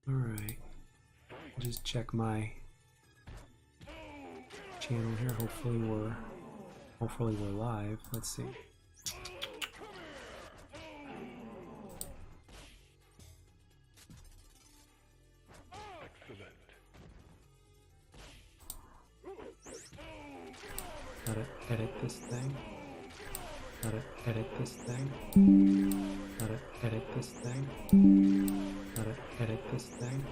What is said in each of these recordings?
Alright. Just check my channel here. Hopefully we're live. Let's see. Gotta edit this thing. Gotta edit this thing. Gotta edit this thing. Gotta edit this thing.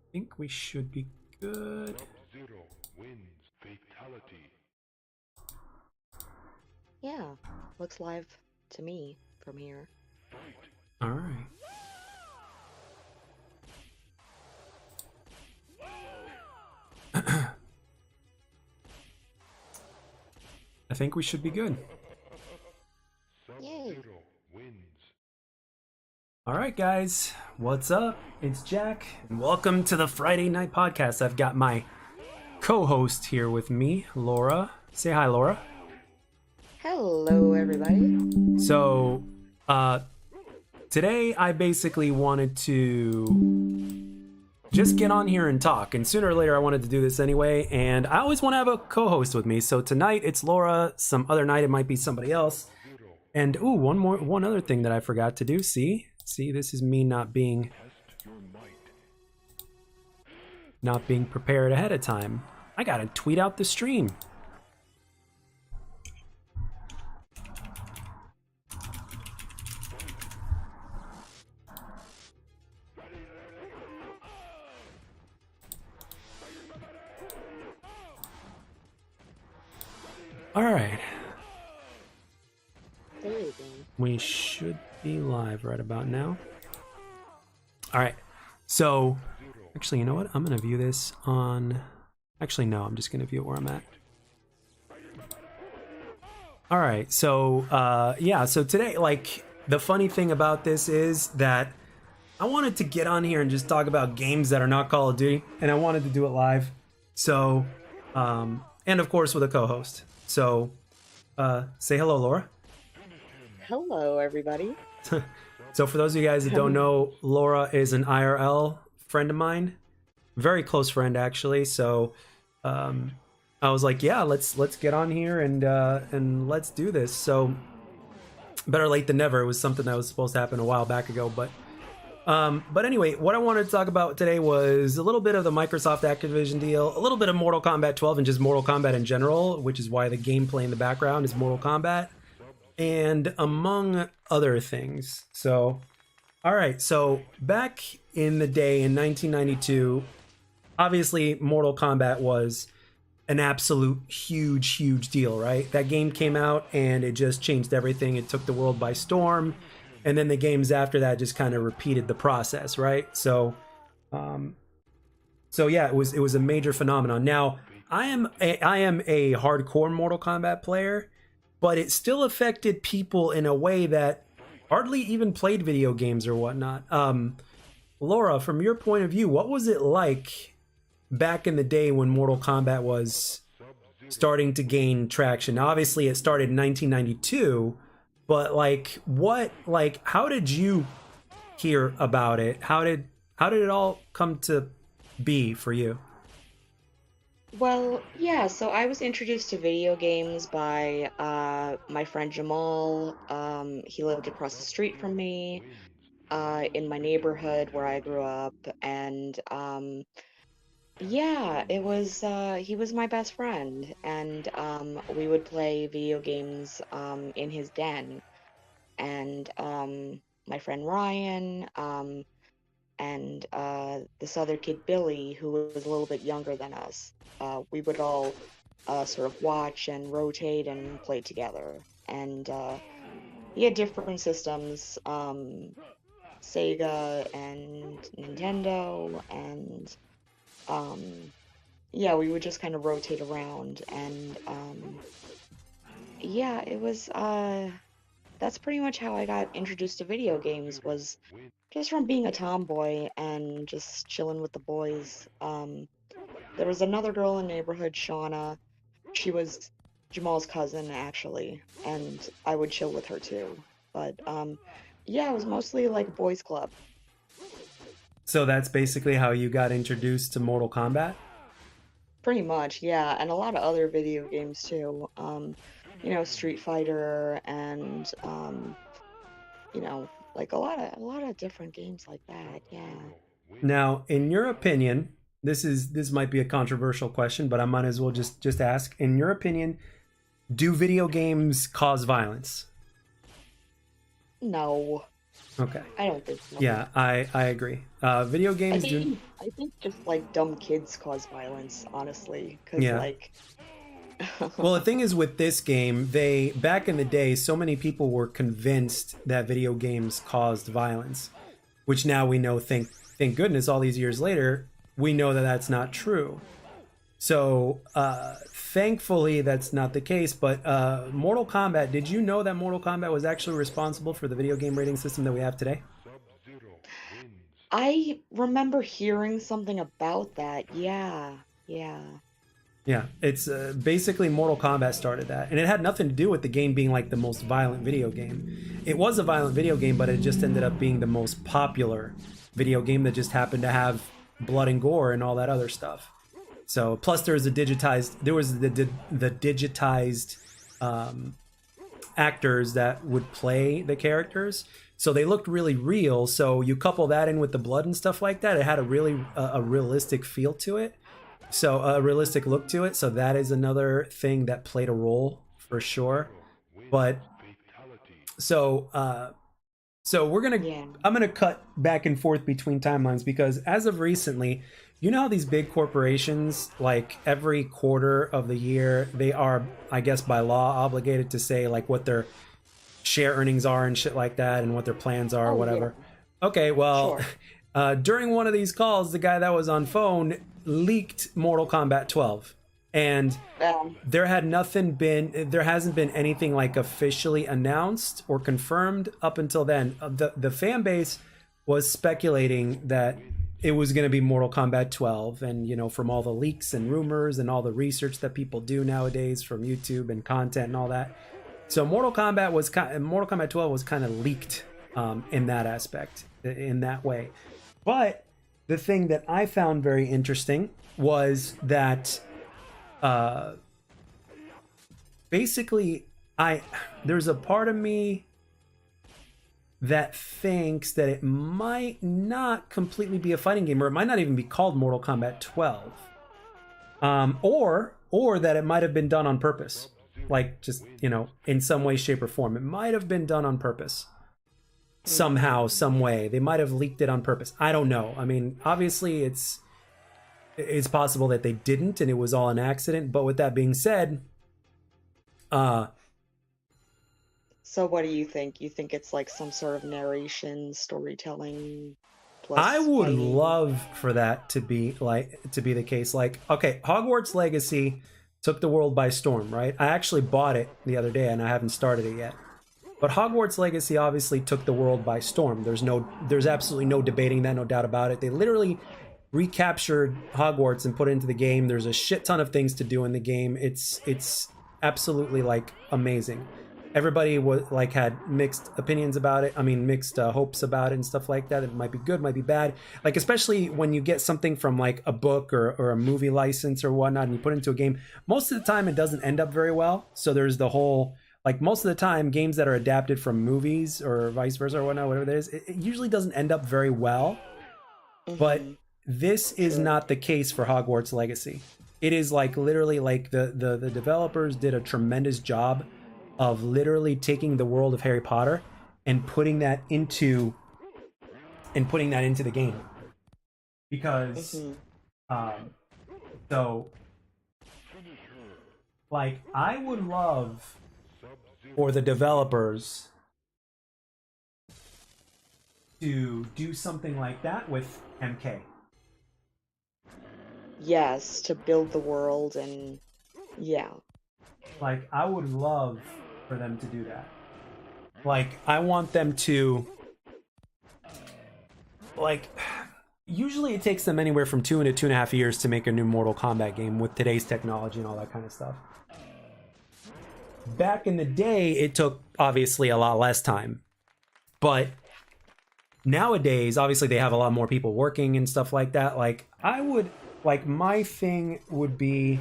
I think we should be good. Sub-Zero wins fatality. Yeah, looks live to me from here. All right. I think we should be good. Yay. Sub-Zero wins. All right, guys, what's up? It's Jack, and welcome to the Friday Night Podcast. I've got my co-host here with me, Laura. Say hi, Laura. Hello, everybody. So, today I basically wanted to just get on here and talk, and sooner or later I wanted to do this anyway, and I always want to have a co-host with me. So tonight it's Laura, some other night it might be somebody else. And ooh, one other thing that I forgot to do. See, this is me not being prepared ahead of time. I gotta tweet out the stream. All right. There you go. We should be live right about now. All right. So, actually, you know what? I'm going to view this on... Actually, no. I'm just going to view it where I'm at. All right. So, yeah. So today, like, the funny thing about this is that I wanted to get on here and just talk about games that are not Call of Duty. And I wanted to do it live. So, and of course with a co-host. So, say hello, Laura. Hello, everybody. So for those of you guys that don't know, Laura is an IRL friend of mine, very close friend actually. So I was like, yeah, let's get on here and let's do this. So better late than never. It was something that was supposed to happen a while back ago, but anyway, what I wanted to talk about today was a little bit of the Microsoft Activision deal, a little bit of Mortal Kombat 12 and just Mortal Kombat in general, which is why the gameplay in the background is Mortal Kombat, and among other things. So, all right, so back in the day in 1992, obviously Mortal Kombat was an absolute huge deal, right? That game came out and it just changed everything. It took the world by storm. And then the games after that just kind of repeated the process, right? So, yeah, it was a major phenomenon. Now, I am a hardcore Mortal Kombat player, but it still affected people in a way that hardly even played video games or whatnot. Laura, from your point of view, what was it like back in the day when Mortal Kombat was starting to gain traction? Now, obviously, it started in 1992. But how did you hear about it? How did it all come to be for you? Well, yeah, so I was introduced to video games by my friend Jamal. He lived across the street from me in my neighborhood where I grew up. And yeah, it was he was my best friend. And we would play video games in his den. And my friend Ryan, and this other kid Billy, who was a little bit younger than us. We would all sort of watch and rotate and play together. And he had different systems, Sega and Nintendo, and yeah, we would just kind of rotate around, and yeah, it was that's pretty much how I got introduced to video games, was just from being a tomboy and just chilling with the boys. There was another girl in the neighborhood, Shauna. She was Jamal's cousin, actually, and I would chill with her too. But yeah, it was mostly like a boys' club. So that's basically how you got introduced to Mortal Kombat? Pretty much, yeah, and a lot of other video games too. Street Fighter and like a lot of different games like that. Yeah. Now, in your opinion, this might be a controversial question, but I might as well just ask. In your opinion, do video games cause violence? No, Okay. I don't think so. Yeah, I agree. Video I games do. think I think just like dumb kids cause violence, honestly, because Yeah. like Well, the thing is with this game, they back in the day, so many people were convinced that video games caused violence, which now we know. Thank goodness, all these years later, we know that that's not true. So, thankfully, that's not the case. But Mortal Kombat, did you know that Mortal Kombat was actually responsible for the video game rating system that we have today? I remember hearing something about that. Yeah, yeah. Yeah, it's basically Mortal Kombat started that, and it had nothing to do with the game being like the most violent video game. It was a violent video game, but it just ended up being the most popular video game that just happened to have blood and gore and all that other stuff. So plus there was the digitized actors that would play the characters, so they looked really real. So you couple that in with the blood and stuff like that, it had a really a realistic feel to it, so a realistic look to it. So that is another thing that played a role for sure. But so Yeah. I'm gonna cut back and forth between timelines because as of recently, you know how these big corporations, like every quarter of the year, they are, I guess by law, obligated to say like what their share earnings are and shit like that, and what their plans are or Oh, yeah. whatever. Okay, well, Sure. during one of these calls, the guy that was on phone leaked Mortal Kombat 12, and there hasn't been anything like officially announced or confirmed up until then. The fan base was speculating that it was going to be Mortal Kombat 12, and from all the leaks and rumors and all the research that people do nowadays from YouTube and content and all that. So Mortal Kombat 12 was kind of leaked in that aspect, in that way. But the thing that I found very interesting was that basically there's a part of me that thinks that it might not completely be a fighting game, or it might not even be called Mortal Kombat 12, or that it might have been done on purpose, like just in some way, shape, or form. It might have been done on purpose somehow, some way. They might have leaked it on purpose. I don't know. I mean, obviously, it's possible that they didn't, and it was all an accident. But with that being said, So what do you think? You think it's like some sort of narration, storytelling plus I would fighting? love for that to be the case. Like, okay, Hogwarts Legacy took the world by storm, right? I actually bought it the other day, and I haven't started it yet. But Hogwarts Legacy obviously took the world by storm. There's absolutely no debating that, no doubt about it. They literally recaptured Hogwarts and put it into the game. There's a shit ton of things to do in the game. It's absolutely like amazing. Everybody was like had mixed opinions about it. I mean, mixed hopes about it and stuff like that. It might be good, might be bad. Like especially when you get something from like a book or a movie license or whatnot, and you put it into a game. Most of the time, it doesn't end up very well. So there's the whole like most of the time, games that are adapted from movies or vice versa or whatnot, whatever it is, it usually doesn't end up very well. But Mm-hmm. this is True. not the case for Hogwarts Legacy. It is like literally like the developers did a tremendous job of literally taking the world of Harry Potter and putting that into the game. Because Mm-hmm. so like I would love for the developers to do something like that with MK. yes, to build the world and yeah. Like, I would love for them to do that. Like, I want them to, like, usually it takes them anywhere from 2 to 2.5 years to make a new Mortal Kombat game with today's technology and all that kind of stuff. Back in the day, it took obviously a lot less time. But nowadays, obviously they have a lot more people working and stuff like that. Like, my thing would be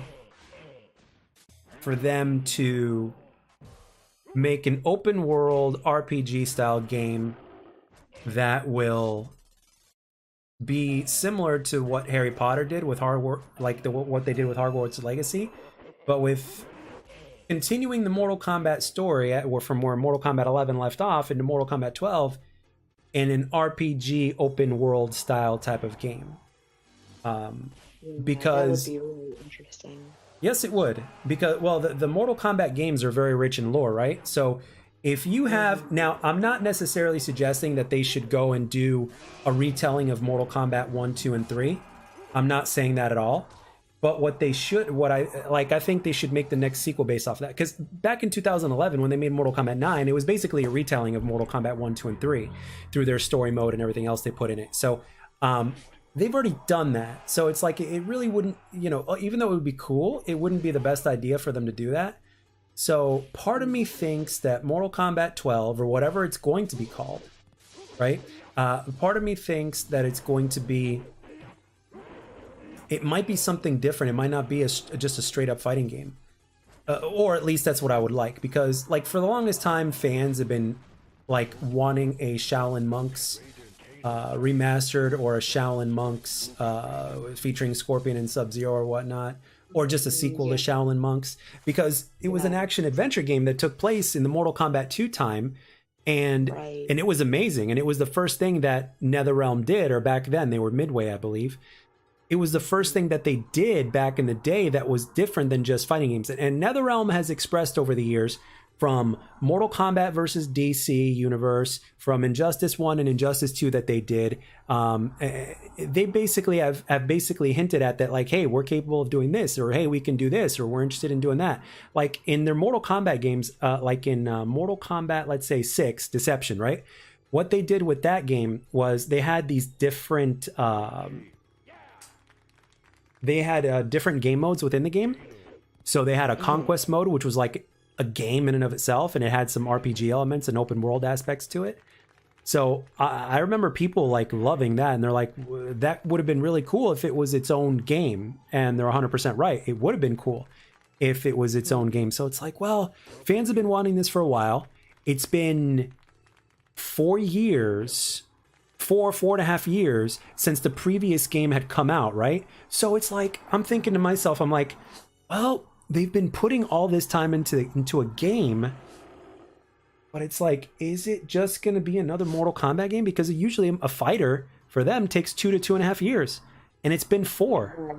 for them to make an open world RPG style game that will be similar to what Harry Potter did with what they did with Hogwarts Legacy, but with continuing the Mortal Kombat story from where Mortal Kombat 11 left off into Mortal Kombat 12 in an RPG open world style type of game. Because that would be really interesting. Yes, it would. Because, well, the Mortal Kombat games are very rich in lore, right? So if you have... Now, I'm not necessarily suggesting that they should go and do a retelling of Mortal Kombat 1, 2, and 3. I'm not saying that at all. But what they should... I think they should make the next sequel based off of that. Because back in 2011, when they made Mortal Kombat 9, it was basically a retelling of Mortal Kombat 1, 2, and 3 through their story mode and everything else they put in it. So, they've already done that. So it's like, it really wouldn't, even though it would be cool, it wouldn't be the best idea for them to do that. So part of me thinks that Mortal Kombat 12, or whatever it's going to be called, right? Part of me thinks that it's going to be, it might be something different. It might not be just a straight up fighting game. Or at least that's what I would like. Because, like, for the longest time, fans have been, like, wanting a Shaolin Monks remastered, or a Shaolin Monks featuring Scorpion and Sub-Zero or whatnot, or just a sequel to Shaolin Monks, because it was an action adventure game that took place in the Mortal Kombat 2 time, and it was amazing, and it was the first thing that NetherRealm did, or back then they were Midway, I believe. It was the first thing that they did back in the day that was different than just fighting games. And NetherRealm has expressed over the years, from Mortal Kombat versus DC universe, from Injustice 1 and Injustice 2 that they did, they basically have basically hinted at that, like, hey, we're capable of doing this, or hey, we can do this, or we're interested in doing that. Like in their Mortal Kombat games, like in Mortal Kombat, let's say 6, Deception, right? What they did with that game was they had these different... different game modes within the game. So they had a conquest mode, which was like a game in and of itself, and it had some RPG elements and open world aspects to it. So I remember people like loving that, and they're like, that would have been really cool if it was its own game. And they're 100% right. It would have been cool if it was its own game. So it's like, well, fans have been wanting this for a while. It's been 4 years, 4.5 years since the previous game had come out, right? So it's like, I'm thinking to myself, I'm like, well, they've been putting all this time into a game, but it's like, is it just going to be another Mortal Kombat game? Because usually a fighter for them takes 2 to 2.5 years, and it's been 4.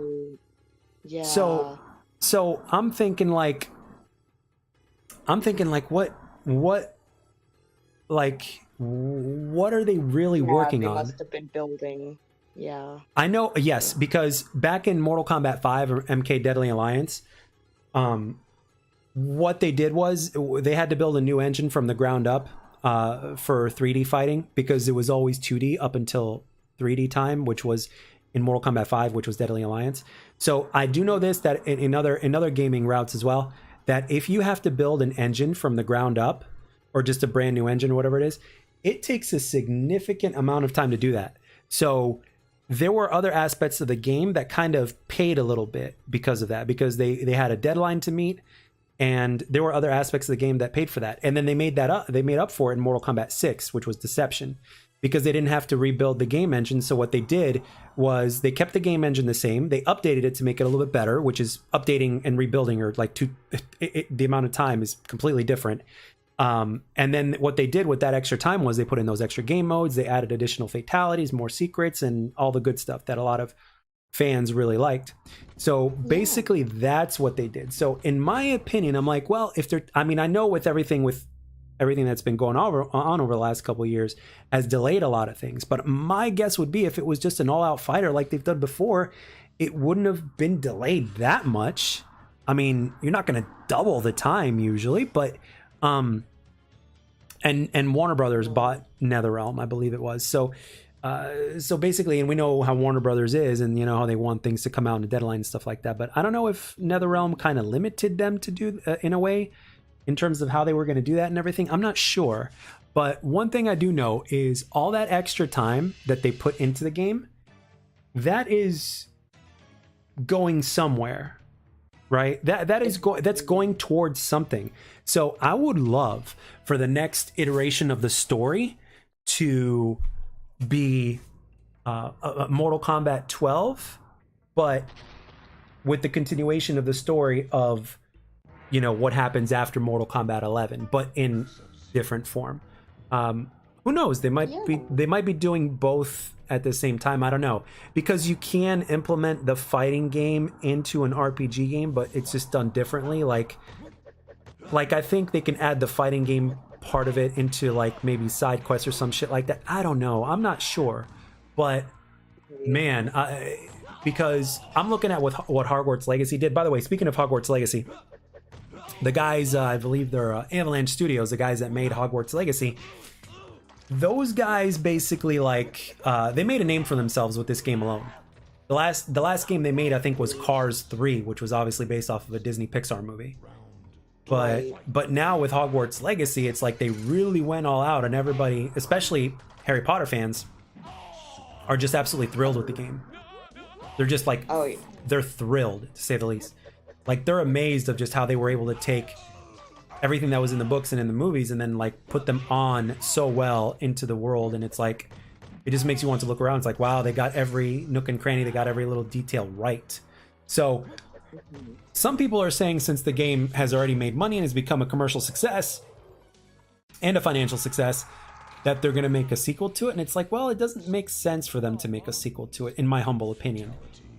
Yeah. So I'm thinking like, what are they really working on? They must have been building. Yeah. I know, yes, because back in Mortal Kombat 5 or MK Deadly Alliance, what they did was they had to build a new engine from the ground up for 3D fighting, because it was always 2D up until 3D time, which was in Mortal Kombat 5, which was Deadly Alliance. So I do know this, that in other gaming routes as well, that if you have to build an engine from the ground up, or just a brand new engine, whatever it is, it takes a significant amount of time to do that. So there were other aspects of the game that kind of paid a little bit because of that, because they had a deadline to meet, and there were other aspects of the game that paid for that. And then they made up for it in Mortal Kombat 6, which was Deception, because they didn't have to rebuild the game engine. So what they did was they kept the game engine the same. They updated it to make it a little bit better, which is updating and rebuilding, or like the amount of time is completely different. And then what they did with that extra time was they put in those extra game modes, they added additional fatalities, more secrets, and all the good stuff that a lot of fans really liked. So basically that's what they did. So in my opinion, I'm like, well, I know with everything with everything that's been going on over the last couple of years has delayed a lot of things. But my guess would be if it was just an all-out fighter like they've done before, it wouldn't have been delayed that much. I mean, you're not going to double the time usually, but and Warner Brothers bought NetherRealm, I believe it was. So basically, and we know how Warner Brothers is, and you know how they want things to come out in a deadline and stuff like that. But I don't know if NetherRealm kind of limited them to do in a way, in terms of how they were going to do that and everything. I'm not sure. But one thing I do know is all that extra time that they put into the game, that is going somewhere, right? That's going towards something. So I would love for the next iteration of the story to be Mortal Kombat 12, but with the continuation of the story of, you know, what happens after Mortal Kombat 11, but in different form. Who knows? They might be doing both at the same time. I don't know, because you can implement the fighting game into an RPG game, but it's just done differently. Like I think they can add the fighting game part of it into like maybe side quests or some shit like that. I don't know. I'm not sure, but man, because I'm looking at what Hogwarts Legacy did. By the way, speaking of Hogwarts Legacy, the guys, I believe they're Avalanche Studios, the guys that made Hogwarts Legacy. Those guys basically like they made a name for themselves with this game alone. The last game they made, I think, was Cars 3, which was obviously based off of a Disney Pixar movie. But now with Hogwarts Legacy, it's like they really went all out, and everybody, especially Harry Potter fans, are just absolutely thrilled with the game. They're just like, they're thrilled, to say the least. Like, they're amazed of just how they were able to take everything that was in the books and in the movies and then like put them on so well into the world. And it's like, it just makes you want to look around. It's like, wow, they got every nook and cranny, they got every little detail right. So some people are saying, since the game has already made money and has become a commercial success and a financial success, that they're going to make a sequel to it. And it's like, well, it doesn't make sense for them to make a sequel to it, in my humble opinion.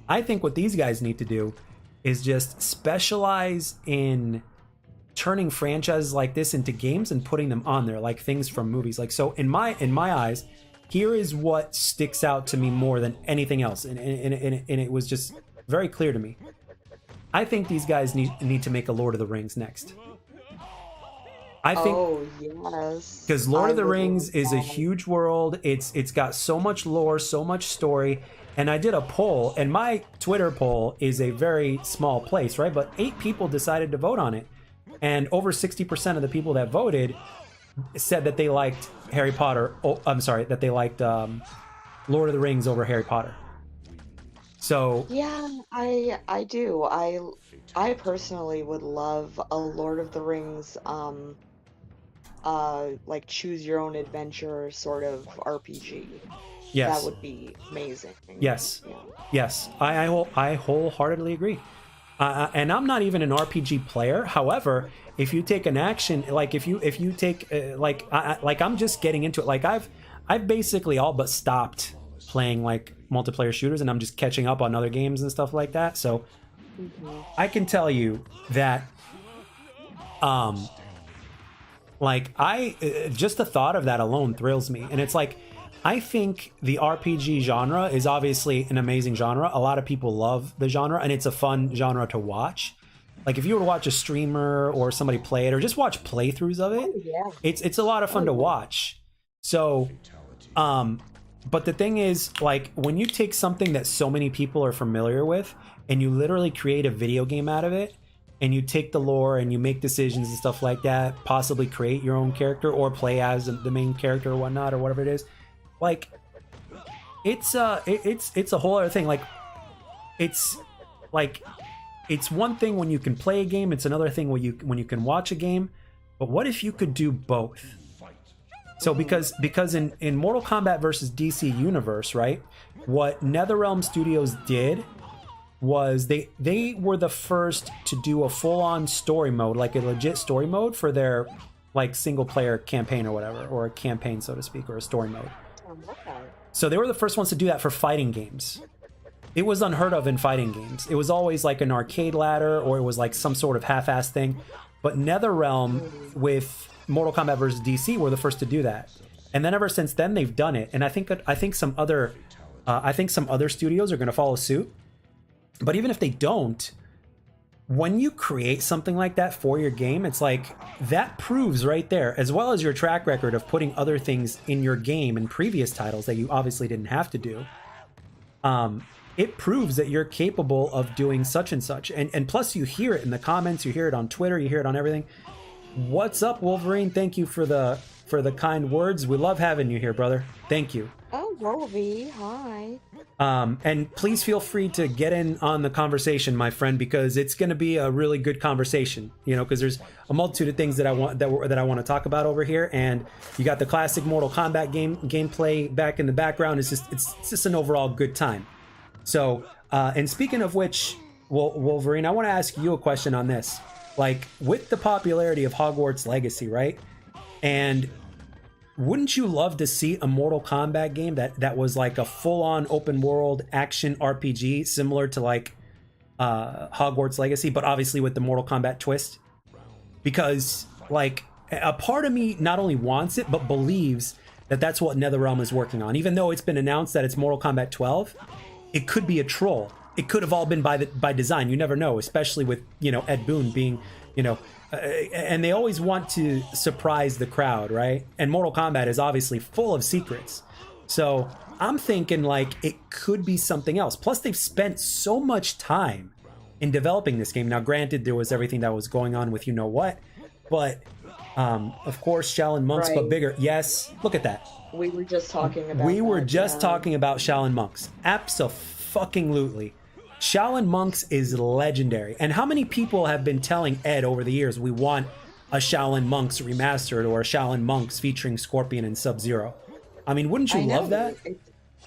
I think what these guys need to do is just specialize in turning franchises like this into games and putting them on there, like things from movies. Like, so in my eyes, here is what sticks out to me more than anything else, and it was just very clear to me. I think these guys need to make a Lord of the Rings next. I think, yes, because Lord of the Rings is a huge world. It's got so much lore, so much story. And I did a poll, and my Twitter poll is a very small place, right? But 8 people decided to vote on it. And over 60% of the people that voted said that they liked Harry Potter. Oh, I'm sorry, that they liked Lord of the Rings over Harry Potter. So yeah, I do. I personally would love a Lord of the Rings like choose your own adventure sort of RPG. yes, That would be amazing. yes, Yeah. yes, I wholeheartedly agree. And I'm not even an RPG player. However, if you take an action, like if you take like I'm just getting into it. Like I've basically all but stopped playing like multiplayer shooters, and I'm just catching up on other games and stuff like that. So I can tell you that like just the thought of that alone thrills me. And it's like, I think the RPG genre is obviously an amazing genre. A lot of people love the genre, and it's a fun genre to watch. Like if you were to watch a streamer or somebody play it, or just watch playthroughs of it, it's a lot of fun to watch. So but the thing is, like, when you take something that so many people are familiar with and you literally create a video game out of it, and you take the lore and you make decisions and stuff like that, possibly create your own character or play as the main character or whatnot, or whatever it is, like it's a whole other thing. Like it's one thing when you can play a game, it's another thing when you can watch a game. But what if you could do both? So because in Mortal Kombat versus DC Universe, right, what NetherRealm Studios did was they were the first to do a full-on story mode, like a legit story mode for their like single player campaign or whatever, or a campaign, so to speak, or a story mode. So they were the first ones to do that for fighting games. It was unheard of in fighting games. It was always like an arcade ladder, or it was like some sort of half-assed thing. But NetherRealm with Mortal Kombat versus DC were the first to do that, and then ever since then they've done it. And I think some other studios are going to follow suit. But even if they don't, when you create something like that for your game, it's like that proves right there, as well as your track record of putting other things in your game in previous titles that you obviously didn't have to do. It proves that you're capable of doing such and such. And plus you hear it in the comments, you hear it on Twitter, you hear it on everything. What's up, Wolverine? Thank you for the kind words. We love having you here, brother. Thank you. Oh, Wolvie, hi. And please feel free to get in on the conversation, my friend, because it's going to be a really good conversation. You know, because there's a multitude of things that I want to talk about over here, and you got the classic Mortal Kombat gameplay back in the background. It's just an overall good time. So, and speaking of which, Wolverine, I want to ask you a question on this. Like, with the popularity of Hogwarts Legacy, right? And wouldn't you love to see a Mortal Kombat game that was like a full-on open world action RPG similar to like Hogwarts Legacy, but obviously with the Mortal Kombat twist? Because like a part of me not only wants it, but believes that that's what NetherRealm is working on. Even though it's been announced that it's Mortal Kombat 12, it could be a troll. It could have all been by design. You never know, especially with, you know, Ed Boon being, you know, and they always want to surprise the crowd, right? And Mortal Kombat is obviously full of secrets. So I'm thinking like it could be something else. Plus they've spent so much time in developing this game. Now granted, there was everything that was going on with you know what, but of course Shaolin Monks, right. But bigger. Yes, look at that. We were just talking about talking about Shaolin Monks. Abso-fucking-lutely. Shaolin Monks is legendary. And how many people have been telling Ed over the years, we want a Shaolin Monks remastered or a Shaolin Monks featuring Scorpion and Sub-Zero? I mean, wouldn't you love that?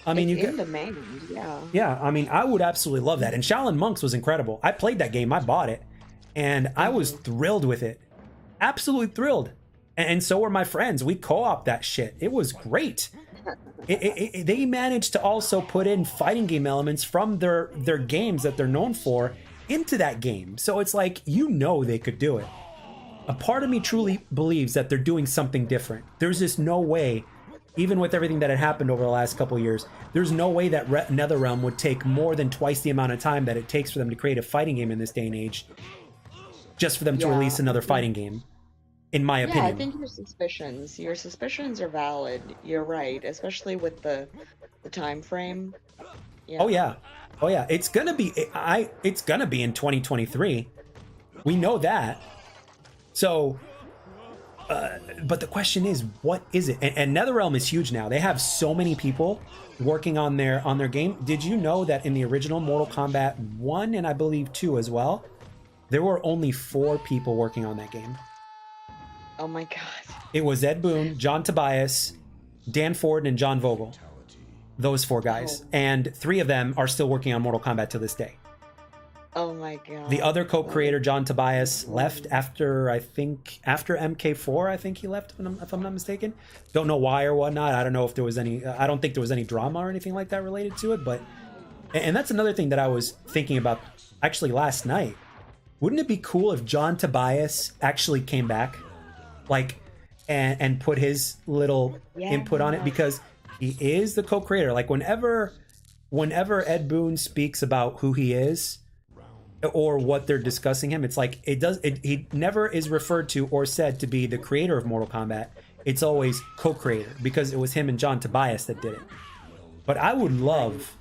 I mean, you in demand, yeah. Yeah, I mean, I would absolutely love that. And Shaolin Monks was incredible. I played that game, I bought it, and I was thrilled with it. Absolutely thrilled. And so were my friends. We co-op that shit. It was great. They managed to also put in fighting game elements from their games that they're known for into that game. So it's like, you know, they could do it. A part of me truly believes that they're doing something different. There's just no way, even with everything that had happened over the last couple of years, there's no way that NetherRealm would take more than twice the amount of time that it takes for them to create a fighting game in this day and age, just for them to release another fighting game. In my opinion. Yeah, I think your suspicions are valid. You're right, especially with the time frame. Yeah. Oh yeah. It's gonna be in 2023. We know that. So, but the question is, what is it? And NetherRealm is huge now. They have so many people working on their game. Did you know that in the original Mortal Kombat 1 and I believe 2 as well, there were only 4 people working on that game? Oh my god. It was Ed Boon, John Tobias, Dan Ford, and John Vogel. Those 4 guys. Oh. And 3 of them are still working on Mortal Kombat to this day. Oh my god. The other co-creator, John Tobias, left after MK4, I think he left, if I'm not mistaken. Don't know why or whatnot. I don't know if there was any, I don't think there was any drama or anything like that related to it, but, and that's another thing that I was thinking about actually last night. Wouldn't it be cool if John Tobias actually came back? Like, and put his little input on it, because he is the co-creator. Like whenever Ed Boon speaks about who he is or what they're discussing him, it's like he never is referred to or said to be the creator of Mortal Kombat. It's always co-creator, because it was him and John Tobias that did it. But I would love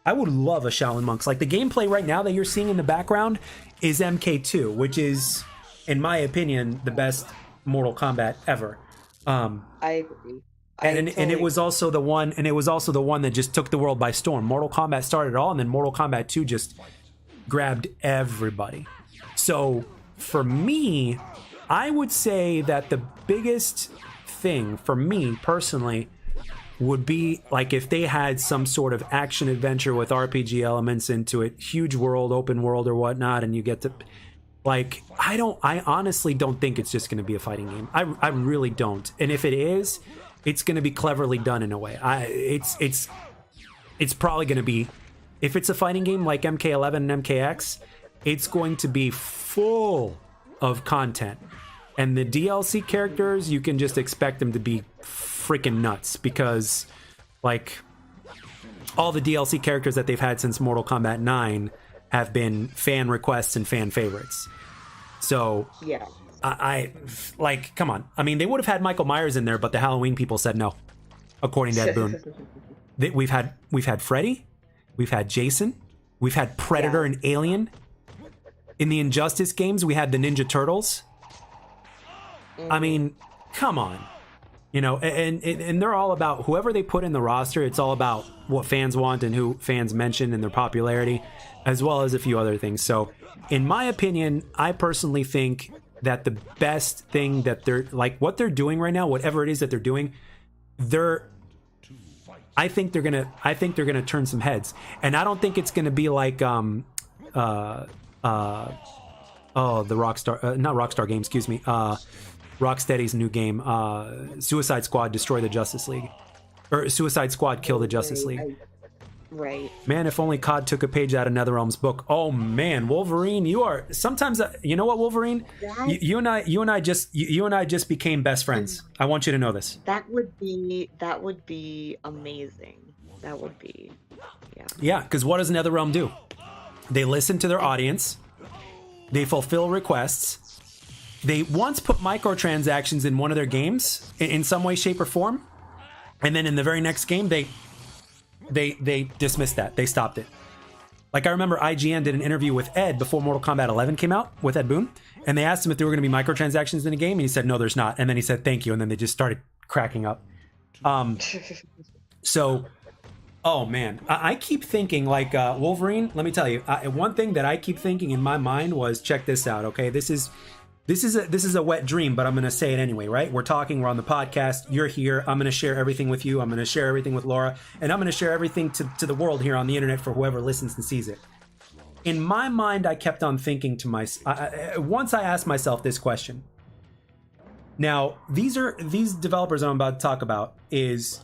a Shaolin Monks. Like the gameplay right now that you're seeing in the background is MK2, which is, in my opinion, the best Mortal Kombat ever. I agree. And it was also the one that just took the world by storm. Mortal Kombat started it all, and then Mortal Kombat 2 just grabbed everybody. So for me, I would say that the biggest thing for me personally would be like if they had some sort of action adventure with RPG elements into it, huge world, open world or whatnot, and you get to like, I honestly don't think it's just going to be a fighting game. I really don't. And if it is, it's going to be cleverly done in a way. It's probably going to be, if it's a fighting game like MK11 and MKX, it's going to be full of content. And the DLC characters, you can just expect them to be freaking nuts because, like, all the DLC characters that they've had since Mortal Kombat 9 have been fan requests and fan favorites. So, Yeah. I like, come on. I mean, they would have had Michael Myers in there, but the Halloween people said no, according to Ed Boon. We've had Freddy, we've had Jason, we've had Predator and Alien. In the Injustice games, we had the Ninja Turtles. I mean, come on. You know, and they're all about whoever they put in the roster. It's all about what fans want and who fans mention and their popularity, as well as a few other things. So, in my opinion, I personally think that the best thing that they're like what they're doing right now, whatever it is that they're doing, I think they're gonna turn some heads, and I don't think it's gonna be like the Rockstar, not Rockstar Games, excuse me, Rocksteady's new game, Suicide Squad Destroy the Justice League, or Suicide Squad Kill the Justice League. Right. Man, if only COD took a page out of NetherRealm's book. Oh man, Wolverine, you are sometimes. You know what, Wolverine? You and I just became best friends. I want you to know this. That would be amazing. That would be, yeah. Yeah, because what does NetherRealm do? They listen to their audience. They fulfill requests. They once put microtransactions in one of their games in some way, shape, or form, and then in the very next game, they dismissed that. They stopped it. Like, I remember IGN did an interview with Ed before Mortal Kombat 11 came out with Ed Boon, and they asked him if there were going to be microtransactions in a game, and he said, no, there's not. And then he said, thank you. And then they just started cracking up. So, oh man, I keep thinking like Wolverine. Let me tell you, one thing that I keep thinking in my mind was, check this out. Okay, this is a wet dream, but I'm going to say it anyway, right? We're talking, we're on the podcast, you're here, I'm going to share everything with you, I'm going to share everything with Laura, and I'm going to share everything to the world here on the internet for whoever listens and sees it. In my mind, I kept on thinking to myself, once I asked myself this question. Now, these developers I'm about to talk about is,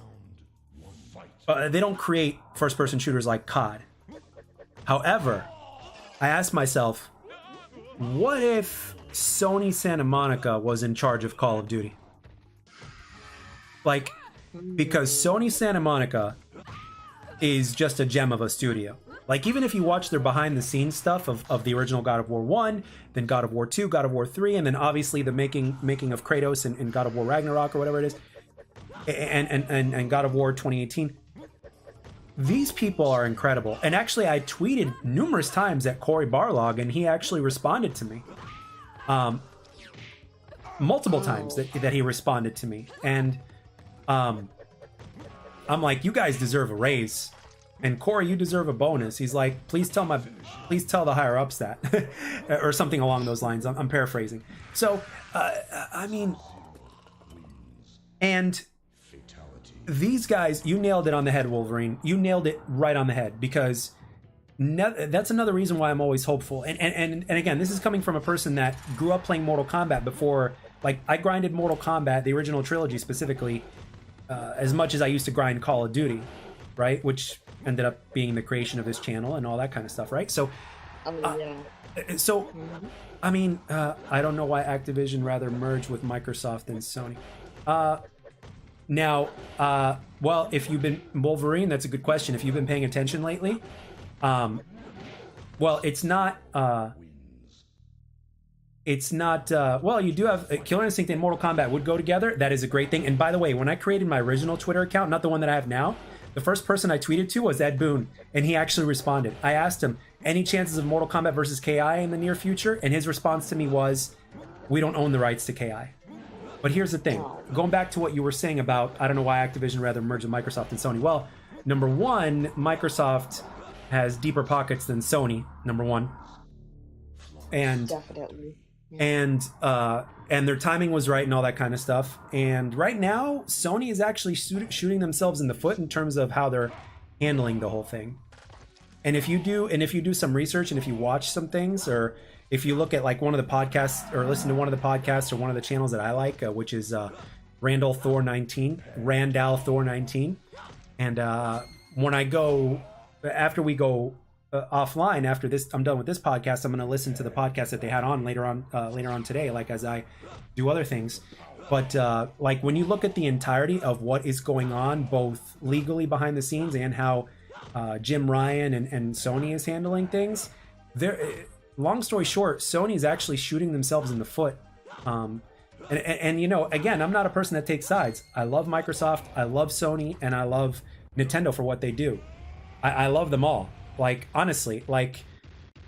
they don't create first-person shooters like COD. However, I asked myself, what if Sony Santa Monica was in charge of Call of Duty? Like, because Sony Santa Monica is just a gem of a studio. Like, even if you watch their behind the scenes stuff of the original God of War 1, then God of War 2, God of War 3, and then obviously the making of Kratos in God of War Ragnarok or whatever it is, and God of War 2018. These people are incredible. And actually, I tweeted numerous times at Cory Barlog, and he actually responded to me. Multiple times that he responded to me. And I'm like, you guys deserve a raise. And Corey, you deserve a bonus. He's like, please tell the higher ups that. Or something along those lines. I'm paraphrasing. So, I mean, and these guys, you nailed it on the head, Wolverine. You nailed it right on the head, because that's another reason why I'm always hopeful. And again, this is coming from a person that grew up playing Mortal Kombat before. Like, I grinded Mortal Kombat, the original trilogy specifically, as much as I used to grind Call of Duty, right? Which ended up being the creation of this channel and all that kind of stuff, right? So, I mean, I don't know why Activision rather merged with Microsoft than Sony. Now, well, if you've been Wolverine, that's a good question. If you've been paying attention lately, well, it's not. Well, you do have Killer Instinct and Mortal Kombat would go together. That is a great thing. And by the way, when I created my original Twitter account, not the one that I have now, the first person I tweeted to was Ed Boon, and he actually responded. I asked him, any chances of Mortal Kombat versus KI in the near future? And his response to me was, we don't own the rights to KI. But here's the thing. Going back to what you were saying about, I don't know why Activision rather merged with Microsoft than Sony. Well, number one, Microsoft has deeper pockets than Sony, number one. And definitely. Yeah. And their timing was right and all that kind of stuff. And right now, Sony is actually shooting themselves in the foot in terms of how they're handling the whole thing. And if you do some research, and if you watch some things, or if you look at like one of the podcasts, or listen to one of the podcasts, or one of the channels that I like, which is Randall Thor 19, and when I go, after we go offline after this. I'm done with this podcast. I'm going to listen to the podcast that they had on later on today, like as I do other things. But like when you look at the entirety of what is going on, both legally behind the scenes and how Jim Ryan and Sony is handling things, long story short, Sony is actually shooting themselves in the foot. And you know, again, I'm not a person that takes sides. I love Microsoft, I love Sony, and I love Nintendo for what they do. I love them all. Like, honestly, like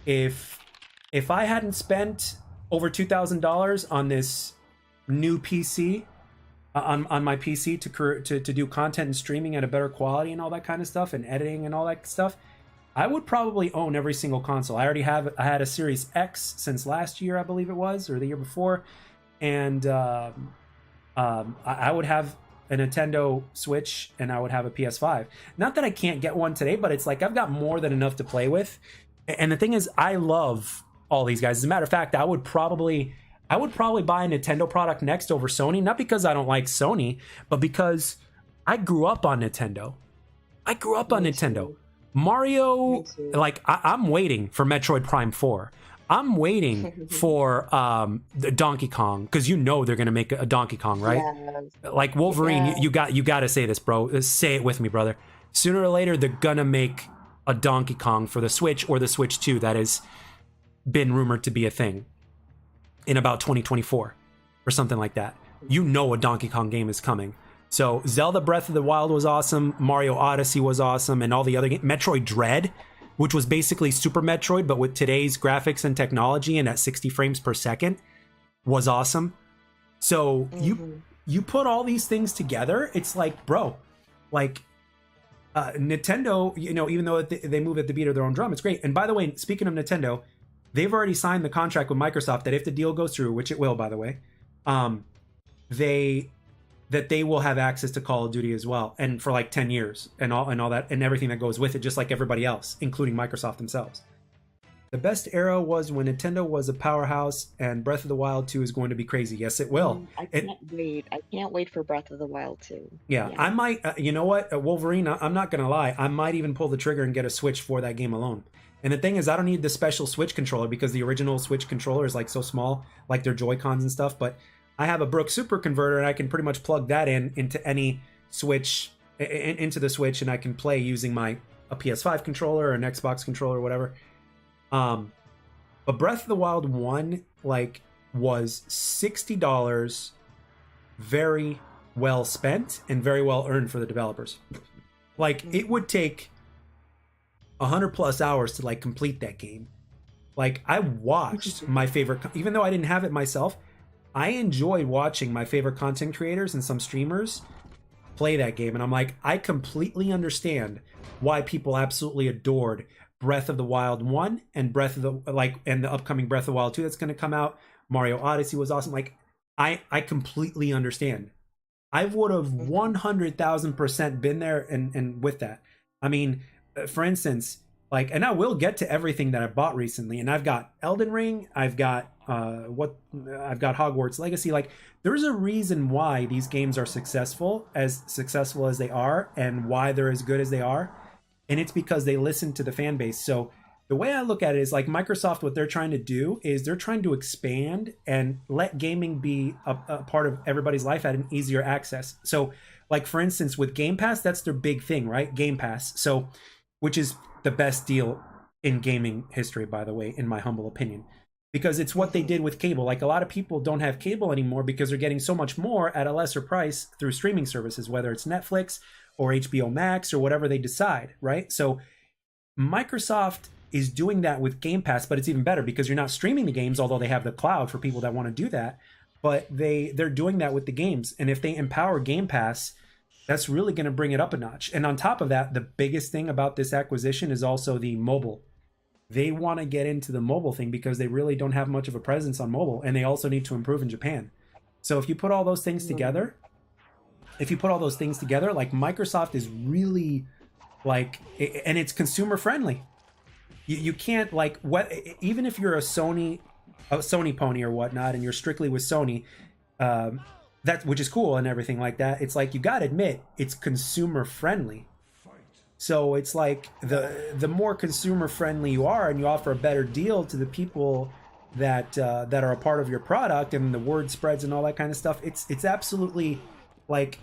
if I hadn't spent over $2,000 on this new PC, on my PC to do content and streaming at a better quality and all that kind of stuff, and editing and all that stuff, I would probably own every single console. I had a Series X since last year, I believe it was, or the year before. And I would have a Nintendo Switch, and I would have a PS5. Not that I can't get one today, but it's like I've got more than enough to play with. And the thing is, I love all these guys. As a matter of fact, I would probably buy a Nintendo product next over Sony, not because I don't like Sony, but because I grew up on Nintendo. Mario, like I'm waiting for Metroid Prime 4. I'm waiting for the Donkey Kong, because you know they're gonna make a Donkey Kong, right? Yes. Like Wolverine, yes. you got to say this, bro. Say it with me, brother. Sooner or later, they're gonna make a Donkey Kong for the Switch or the Switch 2. That has been rumored to be a thing in about 2024 or something like that. You know a Donkey Kong game is coming. So Zelda Breath of the Wild was awesome. Mario Odyssey was awesome, and all the other games. Metroid Dread, which was basically Super Metroid, but with today's graphics and technology and at 60 frames per second, was awesome. So you put all these things together, it's like, bro, like Nintendo, you know, even though they move at the beat of their own drum, it's great. And by the way, speaking of Nintendo, they've already signed the contract with Microsoft that if the deal goes through, which it will, by the way, they will have access to Call of Duty as well, and for like 10 years and all that and everything that goes with it, just like everybody else, including Microsoft themselves. The best era was when Nintendo was a powerhouse, and Breath of the Wild 2 is going to be crazy. Yes, it will. I can't wait for Breath of the Wild 2. Yeah. I might, you know what, Wolverine, I'm not going to lie, I might even pull the trigger and get a Switch for that game alone. And the thing is, I don't need the special Switch controller, because the original Switch controller is like so small, like their Joy-Cons and stuff, but I have a Brook Super Converter, and I can pretty much plug that into any Switch, into the Switch, and I can play using a PS5 controller or an Xbox controller or whatever. But Breath of the Wild 1 like was $60, very well spent and very well earned for the developers. Like it would take 100+ hours to like complete that game. Like I watched my favorite, even though I didn't have it myself, I enjoyed watching my favorite content creators and some streamers play that game. And I'm like, I completely understand why people absolutely adored Breath of the Wild 1 and and the upcoming Breath of the Wild 2 that's going to come out. Mario Odyssey was awesome. Like I completely understand. I would have 100,000% been there and with that. I mean, for instance, like, and I will get to everything that I bought recently, and I've got Elden Ring, I've got Hogwarts Legacy. Like, there's a reason why these games are successful as they are, and why they're as good as they are, and it's because they listen to the fan base. So the way I look at it is like Microsoft, what they're trying to do is they're trying to expand and let gaming be a part of everybody's life at an easier access. So like, for instance, with Game Pass, that's their big thing, right? Game Pass. So, which is the best deal in gaming history, by the way, in my humble opinion, because it's what they did with cable. Like, a lot of people don't have cable anymore because they're getting so much more at a lesser price through streaming services, whether it's Netflix or HBO Max or whatever they decide, right? So Microsoft is doing that with Game Pass, but it's even better because you're not streaming the games, although they have the cloud for people that want to do that, but they're doing that with the games. And if they empower Game Pass, that's really going to bring it up a notch. And on top of that, the biggest thing about this acquisition is also the mobile. They want to get into the mobile thing because they really don't have much of a presence on mobile, and they also need to improve in Japan. So if you put all those things together, like Microsoft is really like, and it's consumer friendly. You can't like, what, even if you're a Sony pony or whatnot, and you're strictly with Sony, which is cool and everything like that. It's like, you got to admit, it's consumer friendly. So it's like the more consumer friendly you are, and you offer a better deal to the people that that are a part of your product, and the word spreads and all that kind of stuff. It's absolutely like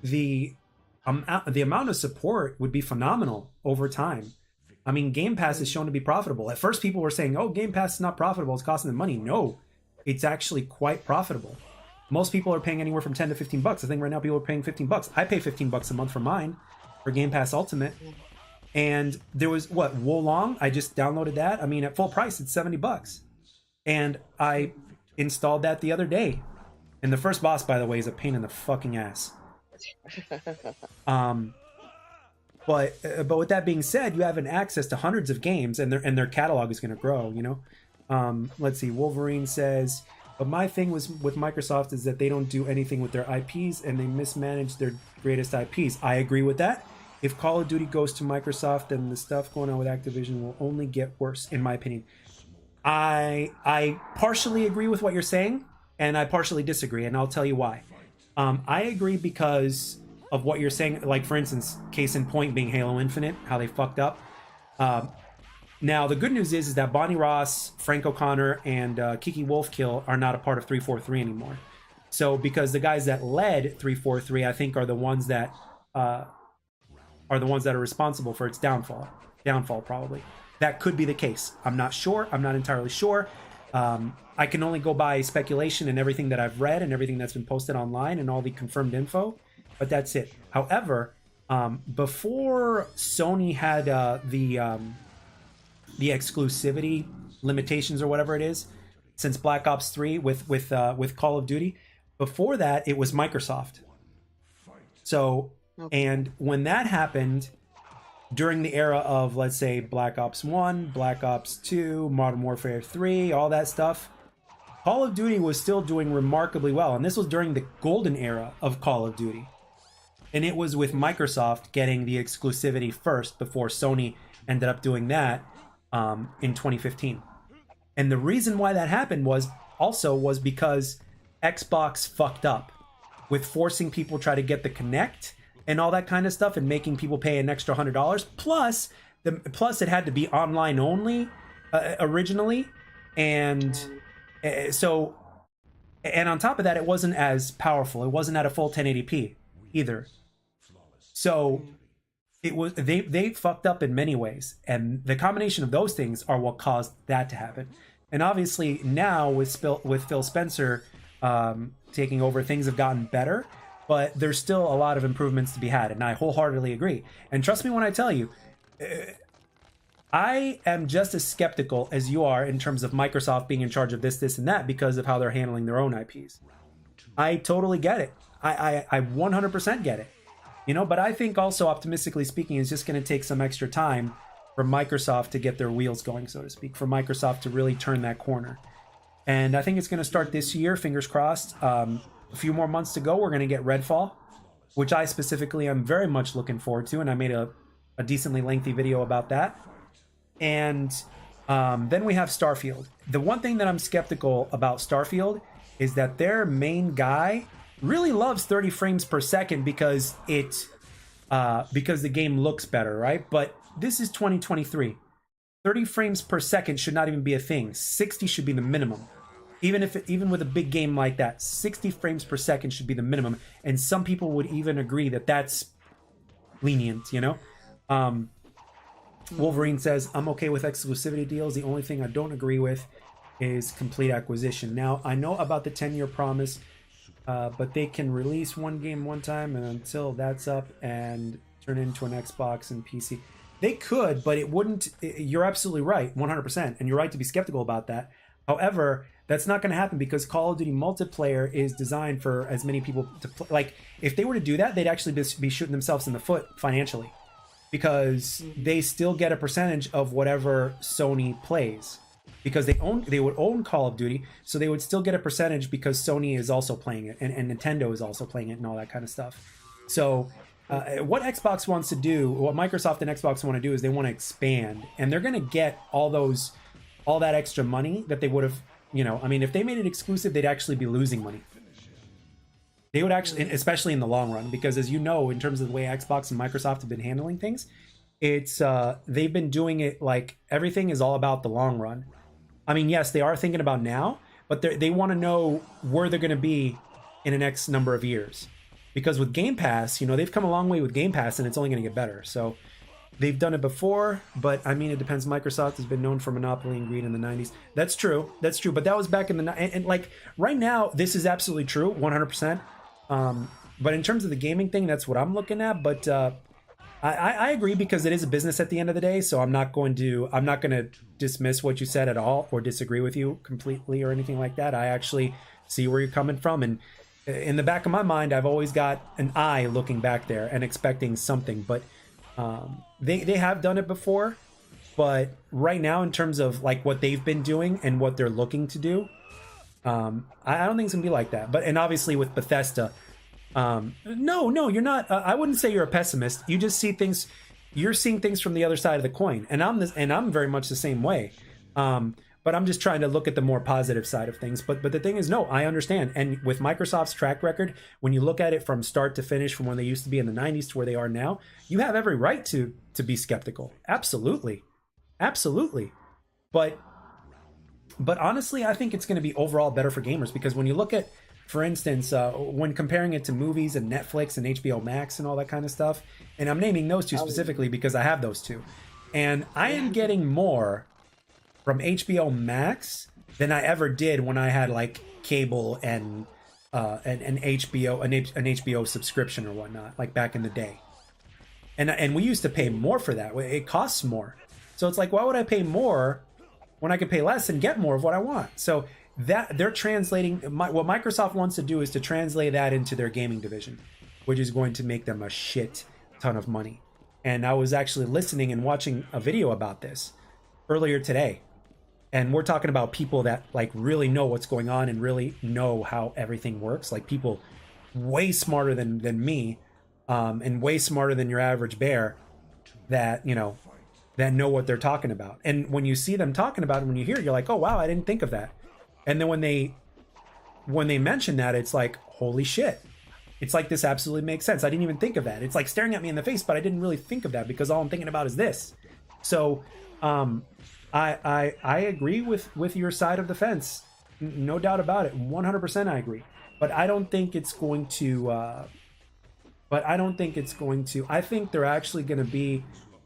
the amount of support would be phenomenal over time. I mean, Game Pass is shown to be profitable. At first, people were saying, "Oh, Game Pass is not profitable; it's costing them money." No, it's actually quite profitable. Most people are paying anywhere from $10 to $15. I think right now people are paying $15. I pay $15 a month for mine, for Game Pass Ultimate. And there was what, Wolong? I just downloaded that. I mean, at full price, it's $70. And I installed that the other day. And the first boss, by the way, is a pain in the fucking ass. But with that being said, you have an access to hundreds of games, and their catalog is going to grow. You know, let's see. Wolverine says, but my thing was with Microsoft is that they don't do anything with their IPs, and they mismanage their greatest IPs. I agree with that. If Call of Duty goes to Microsoft, then the stuff going on with Activision will only get worse, in my opinion. I partially agree with what you're saying, and I partially disagree, and I'll tell you why. I agree because of what you're saying. Like, for instance, case in point being Halo Infinite, how they fucked up. Now, the good news is that Bonnie Ross, Frank O'Connor, and Kiki Wolfkill are not a part of 343 anymore. So, because the guys that led 343, I think, are the ones that are responsible for its downfall. Downfall, probably. That could be the case. I'm not sure. I'm not entirely sure. I can only go by speculation and everything that I've read and everything that's been posted online and all the confirmed info. But that's it. However, before Sony had the exclusivity limitations or whatever it is, since Black Ops 3 with Call of Duty, before that it was Microsoft. So, and when that happened, during the era of, let's say, Black Ops 1, Black Ops 2, Modern Warfare 3, all that stuff, Call of Duty was still doing remarkably well. And this was during the golden era of Call of Duty. And it was with Microsoft getting the exclusivity first before Sony ended up doing that in 2015. And the reason why that happened was because Xbox fucked up with forcing people to try to get the Kinect and all that kind of stuff, and making people pay an extra $100. Plus it had to be online only originally, and so, and on top of that, it wasn't as powerful. It wasn't at a full 1080p either. So it was they fucked up in many ways, and the combination of those things are what caused that to happen. And obviously now with Phil Spencer taking over, things have gotten better. But there's still a lot of improvements to be had, and I wholeheartedly agree. And trust me when I tell you, I am just as skeptical as you are in terms of Microsoft being in charge of this, and that, because of how they're handling their own IPs. I totally get it. I 100% get it. You know, but I think also, optimistically speaking, it's just going to take some extra time for Microsoft to get their wheels going, so to speak, for Microsoft to really turn that corner. And I think it's going to start this year, fingers crossed. A few more months to go, we're going to get Redfall, which I specifically am very much looking forward to, and I made a decently lengthy video about that. And then we have Starfield. The one thing that I'm skeptical about Starfield is that their main guy really loves 30 frames per second because the game looks better, right? But this is 2023. 30 frames per second should not even be a thing. 60 should be the minimum. Even with a big game like that, 60 frames per second should be the minimum. And some people would even agree that that's lenient, you know? Wolverine says, I'm okay with exclusivity deals. The only thing I don't agree with is complete acquisition. Now, I know about the 10-year promise, but they can release one game one time, and until that's up, and turn it into an Xbox and PC. They could, but it wouldn't. You're absolutely right, 100%. And you're right to be skeptical about that. However, that's not going to happen because Call of Duty multiplayer is designed for as many people to play. Like, if they were to do that, they'd actually be shooting themselves in the foot financially, because they still get a percentage of whatever Sony plays, because they would own Call of Duty, so they would still get a percentage because Sony is also playing it, and Nintendo is also playing it, and all that kind of stuff. So what Xbox wants to do, what Microsoft and Xbox want to do, is they want to expand, and they're going to get all that extra money that they would have. You know, I mean, if they made it exclusive, they'd actually be losing money. They would actually, especially in the long run, because as you know, in terms of the way Xbox and Microsoft have been handling things, it's they've been doing it like everything is all about the long run. I mean, yes, they are thinking about now, but they want to know where they're going to be in the next number of years. Because with Game Pass, you know, they've come a long way with Game Pass, and it's only going to get better. So they've done it before, but I mean, it depends. Microsoft has been known for monopoly and greed in the 90s. That's true. That's true. But that was back in the... And like, right now, this is absolutely true, 100%. But in terms of the gaming thing, that's what I'm looking at. But I agree, because it is a business at the end of the day. So I'm not going to dismiss what you said at all or disagree with you completely or anything like that. I actually see where you're coming from. And in the back of my mind, I've always got an eye looking back there and expecting something. But they have done it before. But right now, in terms of like what they've been doing and what they're looking to do, I don't think it's gonna be like that. But and obviously with Bethesda, no, you're not. I wouldn't say you're a pessimist. You just see things. You're seeing things from the other side of the coin, and I'm very much the same way. But I'm just trying to look at the more positive side of things. But the thing is, no, I understand. And with Microsoft's track record, when you look at it from start to finish, from when they used to be in the 90s to where they are now, you have every right to be skeptical. Absolutely. But honestly, I think it's going to be overall better for gamers, because when you look at, for instance, when comparing it to movies and Netflix and HBO Max and all that kind of stuff, and I'm naming those two specifically because I have those two, and I am getting more from HBO Max than I ever did when I had like cable and an HBO subscription or whatnot, like back in the day. And we used to pay more for that. It costs more. So it's like, why would I pay more when I could pay less and get more of what I want? So that they're translating what Microsoft wants to do is to translate that into their gaming division, which is going to make them a shit ton of money. And I was actually listening and watching a video about this earlier today. And we're talking about people that like really know what's going on and really know how everything works. Like people way smarter than me, and way smarter than your average bear that, you know, that know what they're talking about. And when you see them talking about it, when you hear it, you're like, oh wow, I didn't think of that. And then when they mention that, it's like, holy shit. It's like, this absolutely makes sense. I didn't even think of that. It's like staring at me in the face, but I didn't really think of that because all I'm thinking about is this. So I agree with your side of the fence. No doubt about it. 100% I agree. But I don't think it's going to I think they're actually going to be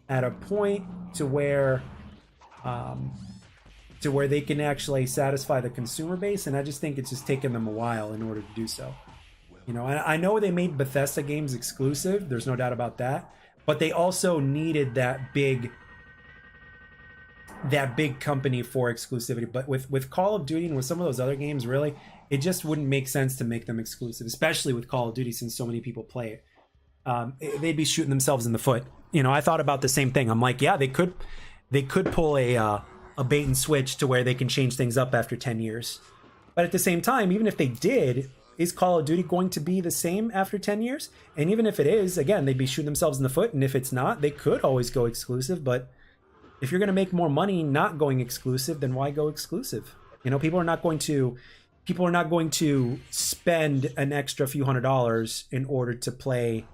at a point to where they can actually satisfy the consumer base, and I just think it's just taken them a while in order to do so. You know, I know they made Bethesda games exclusive, there's no doubt about that, but they also needed that big company for exclusivity. But with Call of Duty and with some of those other games, really, it just wouldn't make sense to make them exclusive, especially with Call of Duty, since so many people play it. They'd be shooting themselves in the foot. You know, I thought about the same thing. I'm like, yeah, they could pull a bait and switch to where they can change things up after 10 years. But at the same time, even if they did, is Call of Duty going to be the same after 10 years? And even if it is, again, they'd be shooting themselves in the foot. And if it's not, they could always go exclusive. But if you're going to make more money not going exclusive, then why go exclusive? You know, people are not going to spend an extra few $100s in order to play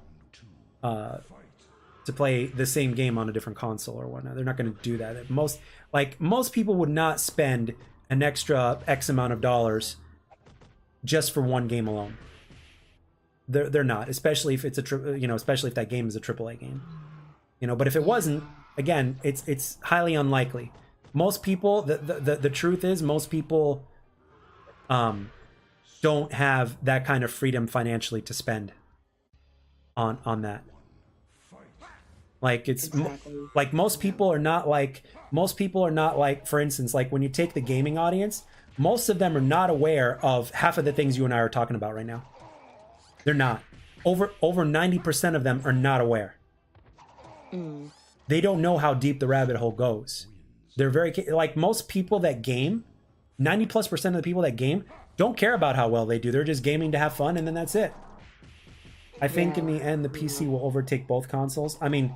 the same game on a different console or whatnot. They're not going to do that. Most people would not spend an extra X amount of dollars just for one game alone. They're not, especially if especially if that game is a AAA game. You know, but if it wasn't, again, it's highly unlikely. Most people, the truth is, most people don't have that kind of freedom financially to spend on that. Like, it's exactly. Like most people are not like, for instance, like when you take the gaming audience, most of them are not aware of half of the things you and I are talking about right now. They're not. Over 90% of them are not aware. They don't know how deep the rabbit hole goes. They're very, like most people that game, 90+% of the people that game don't care about how well they do. They're just gaming to have fun, and then that's it. I think in the end, the PC will overtake both consoles. I mean,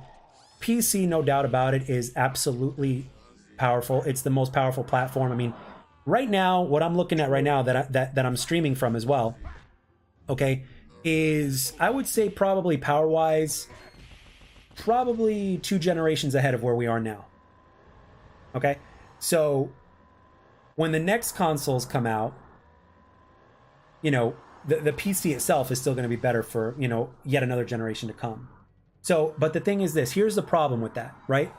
PC, no doubt about it, is absolutely powerful. It's the most powerful platform. I mean, right now, what I'm looking at right now that I'm streaming from as well, okay, is, I would say, probably power wise, probably 2 generations ahead of where we are now. Okay, so when the next consoles come out, you know, the PC itself is still going to be better for, you know, yet another generation to come. So, but the thing is this, here's the problem with that, right?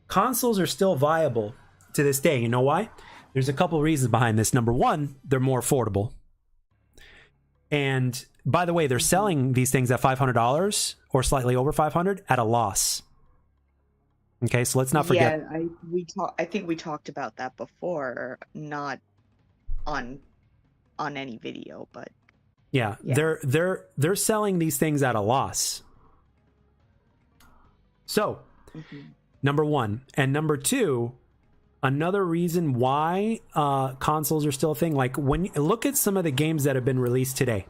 Consoles are still viable to this day. You know why? There's a couple reasons behind this. Number one, they're more affordable. And by the way, they're selling these things at $500 or slightly over $500 at a loss. Okay, so let's not forget. Yeah, I think we talked about that before, not on any video, but Yeah, they're selling these things at a loss. So, number one. And number two, another reason why consoles are still a thing, like when you look at some of the games that have been released today,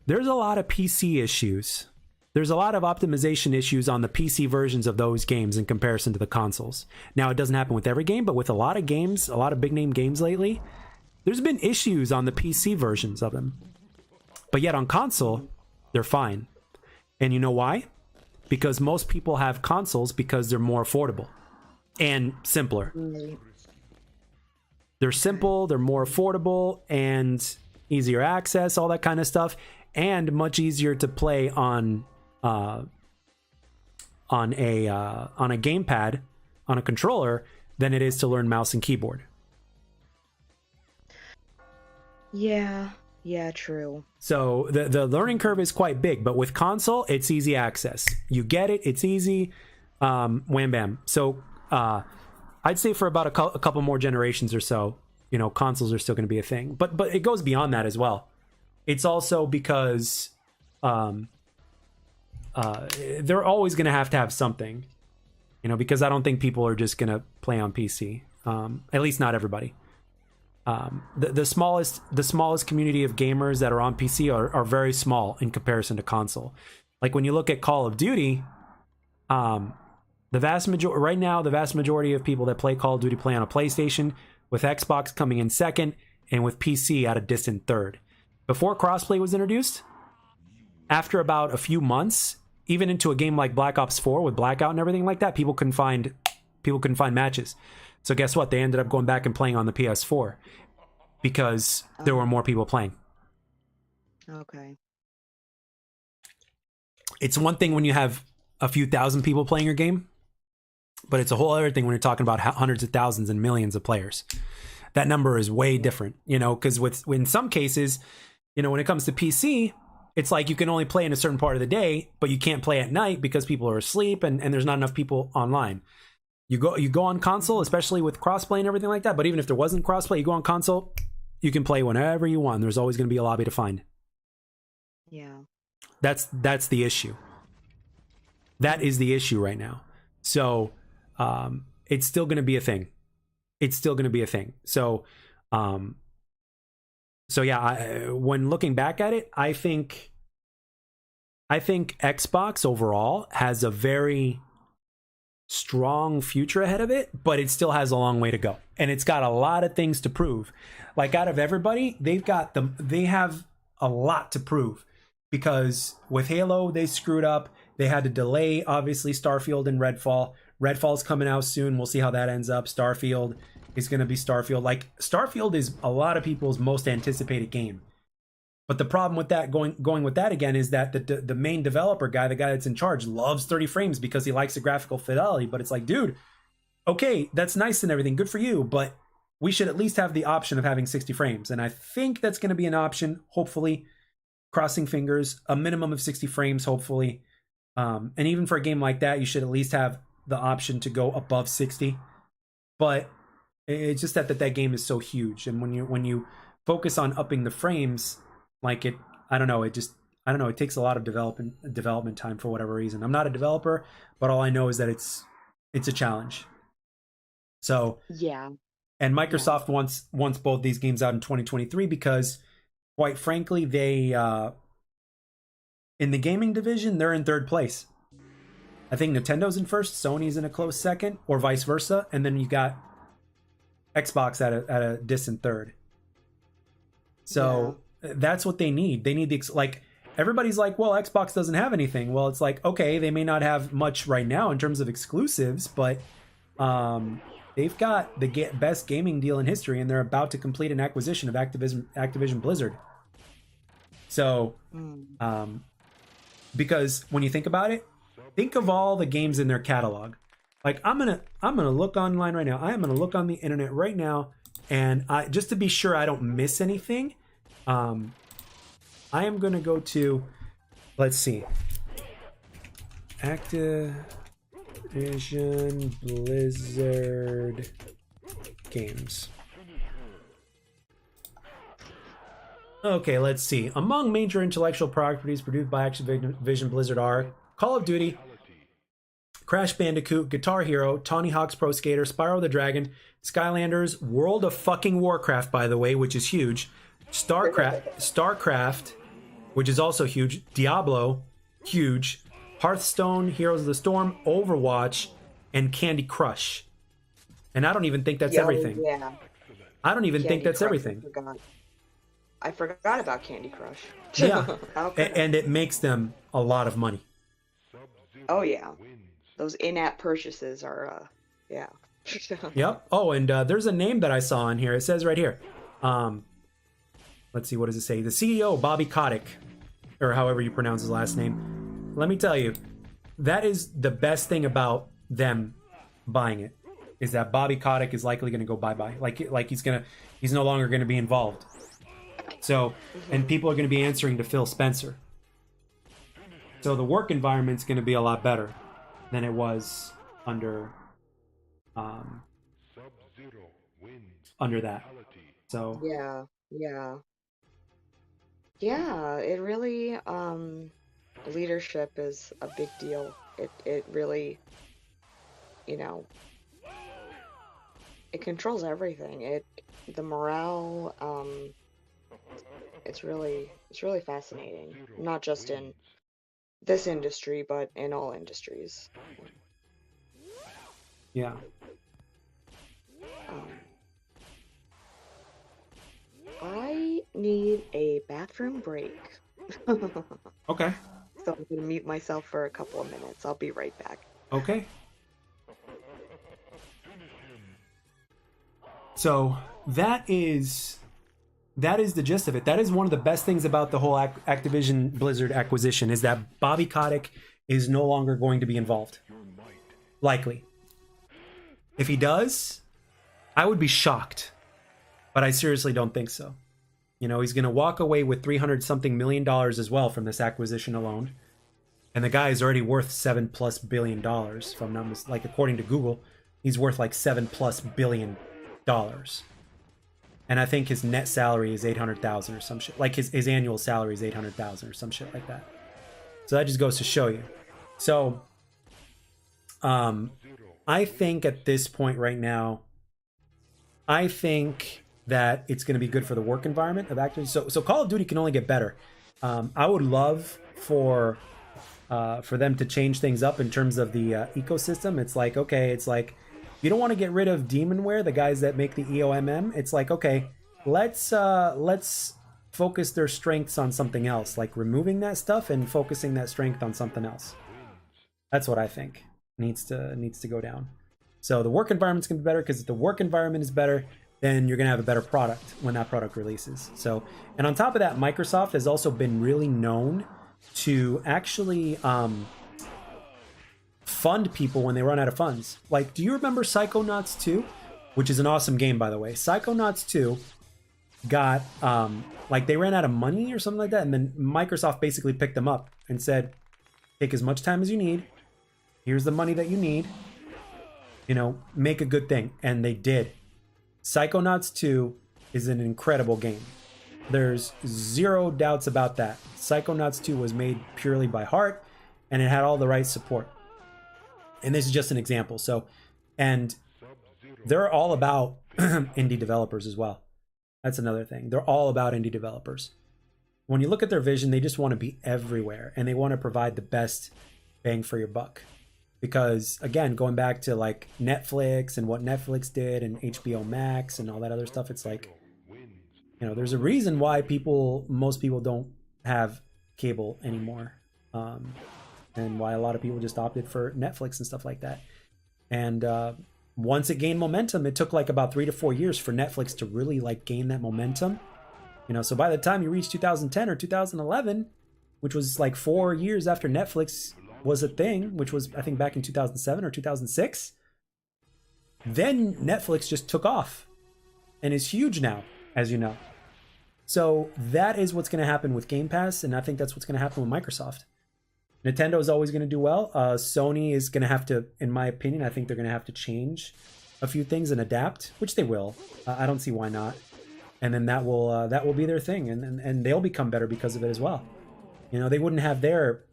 there's a lot of PC issues. There's a lot of optimization issues on the PC versions of those games in comparison to the consoles. Now, it doesn't happen with every game, but with a lot of games, a lot of big name games lately, there's been issues on the PC versions of them. But yet on console, they're fine. And you know why? Because most people have consoles because they're more affordable and simpler. They're simple, they're more affordable, and easier access, all that kind of stuff, and much easier to play on a gamepad, on a controller, than it is to learn mouse and keyboard. Yeah, true. So the learning curve is quite big, but with console, it's easy access. You get it, it's easy, wham bam. So I'd say for about a couple more generations or so, you know, consoles are still going to be a thing. But it goes beyond that as well. It's also because they're always going to have something, you know, because I don't think people are just going to play on PC. At least not everybody. The smallest community of gamers that are on PC are very small in comparison to console. Like when you look at Call of Duty, the vast majority of people that play Call of Duty play on a PlayStation, with Xbox coming in second and with PC at a distant third. Before crossplay was introduced, after about a few months, even into a game like Black Ops 4 with Blackout and everything like that, people couldn't find matches. So guess what? They ended up going back and playing on the PS4 because there were more people playing. Okay. It's one thing when you have a few thousand people playing your game, but it's a whole other thing when you're talking about hundreds of thousands and millions of players. That number is way different, you know, because in some cases, you know, when it comes to PC, it's like you can only play in a certain part of the day, but you can't play at night because people are asleep and there's not enough people online. You go on console, especially with crossplay and everything like that. But even if there wasn't crossplay, you go on console, you can play whenever you want. There's always going to be a lobby to find. Yeah. That's the issue. That is the issue right now. So it's still going to be a thing. It's still going to be a thing. So yeah, when looking back at it, I think Xbox overall has a very strong future ahead of it, but it still has a long way to go, and it's got a lot of things to prove. Like out of everybody, they have a lot to prove, because with Halo they screwed up. They had to delay obviously Starfield and Redfall. Redfall's coming out soon. We'll see how that ends up. Starfield is going to be Starfield. Like Starfield is a lot of people's most anticipated game. But the problem with that, going with that again, is that the main developer guy, the guy that's in charge, loves 30 frames because he likes the graphical fidelity. But it's like, dude, okay, that's nice and everything, good for you, but we should at least have the option of having 60 frames. And I think that's going to be an option, hopefully, crossing fingers, a minimum of 60 frames, hopefully. And even for a game like that, you should at least have the option to go above 60. But it's just that game is so huge. And when you focus on upping the frames, like it takes a lot of development time for whatever reason. I'm not a developer, but all I know is that it's a challenge. So yeah, and Microsoft wants both these games out in 2023 because, quite frankly, they in the gaming division, they're in third place. I think Nintendo's in first, Sony's in a close second, or vice versa, and then you got Xbox at a distant third. So that's what they need. They need like everybody's like, well, Xbox doesn't have anything. Well, it's like, okay, they may not have much right now in terms of exclusives, but they've got the best gaming deal in history, and they're about to complete an acquisition of Activision Blizzard. So, because when you think about it, think of all the games in their catalog. Like I'm gonna look online right now. I am gonna look on the internet right now, and just to be sure I don't miss anything, I am gonna go to, let's see, Activision Blizzard games. Okay, let's see. Among major intellectual properties produced by Activision Blizzard are Call of Duty, Crash Bandicoot, Guitar Hero, Tony Hawk's Pro Skater, Spyro the Dragon, Skylanders, World of fucking Warcraft, by the way, which is huge, Starcraft, which is also huge, Diablo, huge, Hearthstone, Heroes of the Storm, Overwatch, and Candy Crush. And I don't even think that's everything. Yeah. I don't even think that's everything. I forgot about Candy Crush. Yeah, and it makes them a lot of money. Oh yeah, those in-app purchases are, yeah. Yep. Oh, and there's a name that I saw in here. It says right here. Let's see, what does it say? The CEO, Bobby Kotick, or however you pronounce his last name. Let me tell you, that is the best thing about them buying it, is that Bobby Kotick is likely going to go bye-bye. Like he's no longer going to be involved. So, and people are going to be answering to Phil Spencer. So the work environment's going to be a lot better than it was under that. So yeah, it really, leadership is a big deal. It really, it controls everything. The morale, it's really fascinating, not just in this industry, but in all industries. Yeah. I need a bathroom break. Okay. So I'm gonna mute myself for a couple of minutes. I'll be right back. Okay. So that is the gist of it. That is one of the best things about the whole Activision Blizzard acquisition, is that Bobby Kotick is no longer going to be involved. Likely. If he does, I would be shocked. But I seriously don't think so. He's going to walk away with $300-something million as well from this acquisition alone. And the guy is already worth $7+ billion. If I'm not mistaken, according to Google, he's worth like $7+ billion. And I think his net salary is $800,000 or some shit. Like his annual salary is $800,000 or some shit like that. So that just goes to show you. So, I think at this point right now, I think that it's going to be good for the work environment of Activision. So Call of Duty can only get better. I would love for them to change things up in terms of the ecosystem. It's like, okay, you don't want to get rid of Demonware, the guys that make the EOMM. It's like, okay, let's focus their strengths on something else, like removing that stuff and focusing that strength on something else. That's what I think needs to go down. So the work environment's going to be better, because if the work environment is better, then you're going to have a better product when that product releases. So, and on top of that, Microsoft has also been really known to actually fund people when they run out of funds. Like, do you remember Psychonauts 2? Which is an awesome game, by the way. Psychonauts 2 got, they ran out of money or something like that, and then Microsoft basically picked them up and said, take as much time as you need. Here's the money that you need. Make a good thing. And they did. Psychonauts 2 is an incredible game. There's zero doubts about that. Psychonauts 2 was made purely by heart, and it had all the right support. And this is just an example. So, and they're all about indie developers as well. That's another thing. They're all about indie developers. When you look at their vision, they just want to be everywhere, and they want to provide the best bang for your buck. Because, again, going back to like Netflix and what Netflix did and HBO Max and all that other stuff, it's like there's a reason why most people don't have cable anymore, and why a lot of people just opted for Netflix and stuff like that. And once it gained momentum, it took like about 3 to 4 years for Netflix to really like gain that momentum. So by the time you reach 2010 or 2011, which was like 4 years after Netflix was a thing, which was I think back in 2007 or 2006, then Netflix just took off and is huge now, as you know. So that is what's going to happen with Game Pass, and I think that's what's going to happen with Microsoft. Nintendo is always going to do well. Sony is going to have to, in my opinion, I think they're going to have to change a few things and adapt, which they will. I don't see why not. And then that will be their thing, and they'll become better because of it as well. They wouldn't have their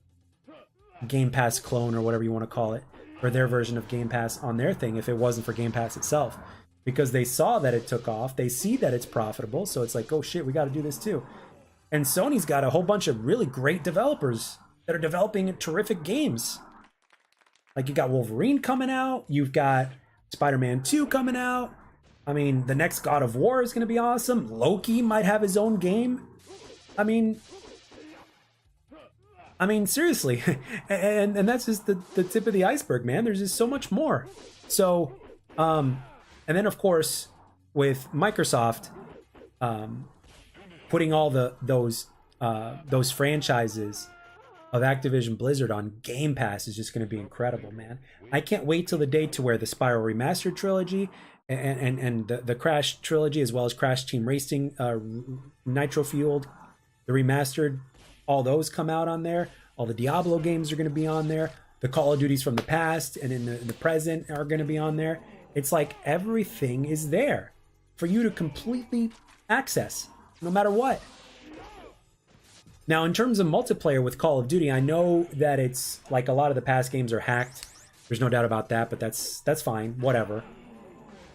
Game Pass clone or whatever you want to call it, or their version of Game Pass on their thing if it wasn't for Game Pass itself. Because they saw that it took off, they see that it's profitable, so it's like, oh shit, we got to do this too. And Sony's got a whole bunch of really great developers that are developing terrific games. Like you got Wolverine coming out, you've got Spider-Man 2 coming out. I mean, the next God of War is going to be awesome. Loki might have his own game. I mean, seriously. and that's just the tip of the iceberg, man. There's just so much more. So, and then of course, with Microsoft, putting all those franchises of Activision Blizzard on Game Pass is just going to be incredible, man. I can't wait till the day to where the Spyro Remastered trilogy and the Crash trilogy, as well as Crash Team Racing, Nitro Fueled, the remastered, all those come out on there. All the Diablo games are going to be on there. The Call of Duties from the past and in the present are going to be on there. It's like everything is there for you to completely access, no matter what. Now, in terms of multiplayer with Call of Duty, I know that it's like a lot of the past games are hacked. There's no doubt about that, but that's fine, whatever.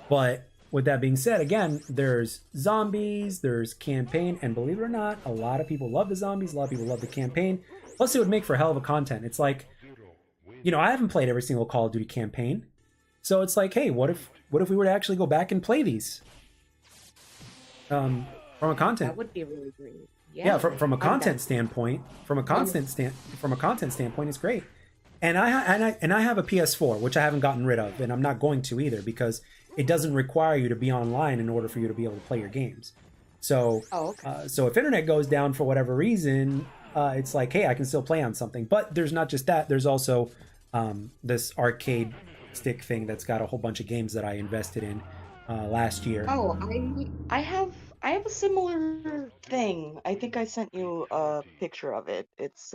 But with that being said, again, there's zombies, there's campaign, and believe it or not, a lot of people love the zombies, a lot of people love the campaign. Plus, it would make for hell of a content. It's like, I haven't played every single Call of Duty campaign, so it's like, hey, what if we were to actually go back and play these? From a content, That would be really great. yeah, from a content standpoint, it's great. And I have a PS4, which I haven't gotten rid of, and I'm not going to either, because it doesn't require you to be online in order for you to be able to play your games. So, so if internet goes down for whatever reason, it's like, hey, I can still play on something. But there's not just that. There's also this arcade stick thing that's got a whole bunch of games that I invested in last year. Oh, I have a similar thing. I think I sent you a picture of it. It's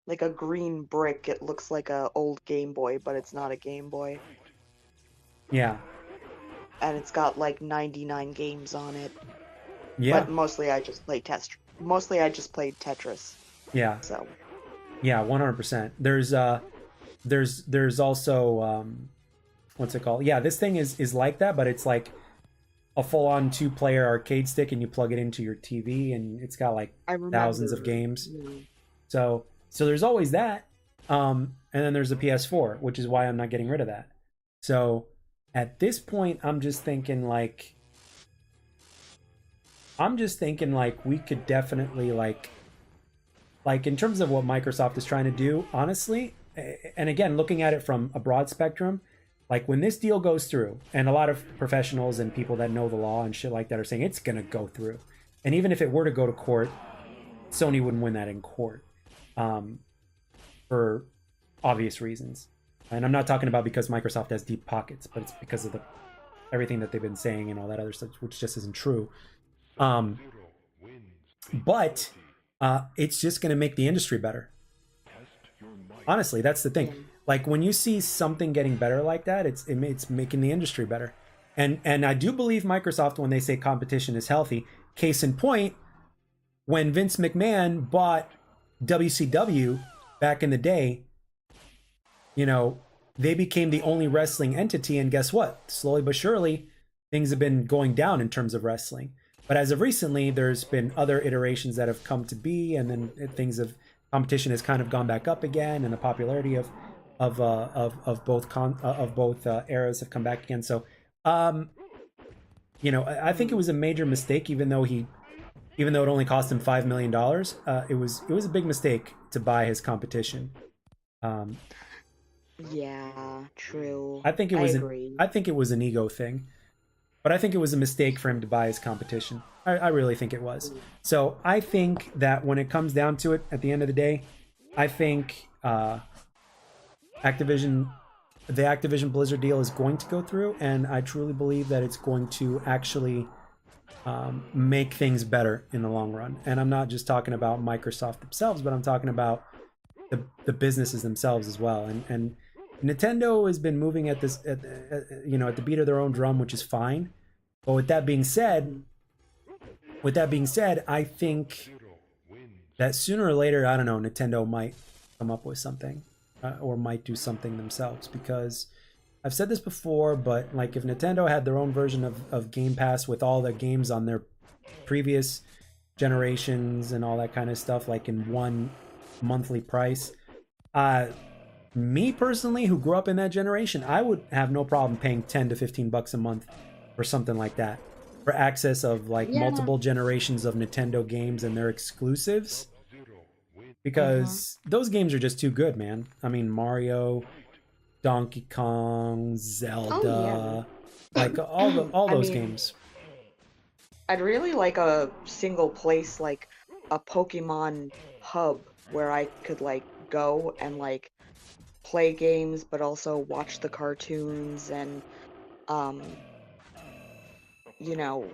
like a green brick. It looks like a old Game Boy, but it's not a Game Boy. Yeah. And it's got like 99 games on it. Yeah. But mostly I just played Tetris. Yeah. So. Yeah, 100%. There's also what's it called? Yeah, this thing is like that, but it's like a full-on 2-player arcade stick, and you plug it into your TV, and it's got like thousands of games. Yeah. So there's always that. And then there's the PS4, which is why I'm not getting rid of that. So at this point, I'm just thinking like we could definitely like in terms of what Microsoft is trying to do, honestly, and again, looking at it from a broad spectrum, like when this deal goes through, and a lot of professionals and people that know the law and shit like that are saying it's going to go through. And even if it were to go to court, Sony wouldn't win that in court for obvious reasons. And I'm not talking about because Microsoft has deep pockets, but it's because of everything that they've been saying and all that other stuff, which just isn't true. But it's just going to make the industry better. Honestly, that's the thing. Like when you see something getting better like that, it's making the industry better. And I do believe Microsoft when they say competition is healthy. Case in point, when Vince McMahon bought WCW back in the day, they became the only wrestling entity, and guess what? Slowly but surely, things have been going down in terms of wrestling. But as of recently, there's been other iterations that have come to be, and then competition has kind of gone back up again, and the popularity of both eras have come back again. So, I think it was a major mistake, even though he even though it only cost him $5 million. It was a big mistake to buy his competition. Um, Yeah, true. I think it I was agree. I think it was an ego thing, but I think it was a mistake for him to buy his competition. I really think it was. So I think that when it comes down to it, at the end of the day, I think Activision, the Activision Blizzard deal is going to go through, and I truly believe that it's going to actually make things better in the long run. And I'm not just talking about Microsoft themselves, but I'm talking about the businesses themselves as well. And Nintendo has been moving at this, at the beat of their own drum, which is fine. But with that being said, I think that sooner or later, I don't know, Nintendo might come up with something, or might do something themselves. Because I've said this before, but like if Nintendo had their own version of Game Pass with all the games on their previous generations and all that kind of stuff, like in one monthly price, me personally, who grew up in that generation, I would have no problem paying $10 to $15 a month or something like that for access of like Yeah. multiple generations of Nintendo games and their exclusives, because those games are just too good, man. I mean, Mario, Donkey Kong, Zelda, like all I those mean, games. I'd really like a single place, like a Pokemon hub where I could like go and like play games, but also watch the cartoons and um, you know,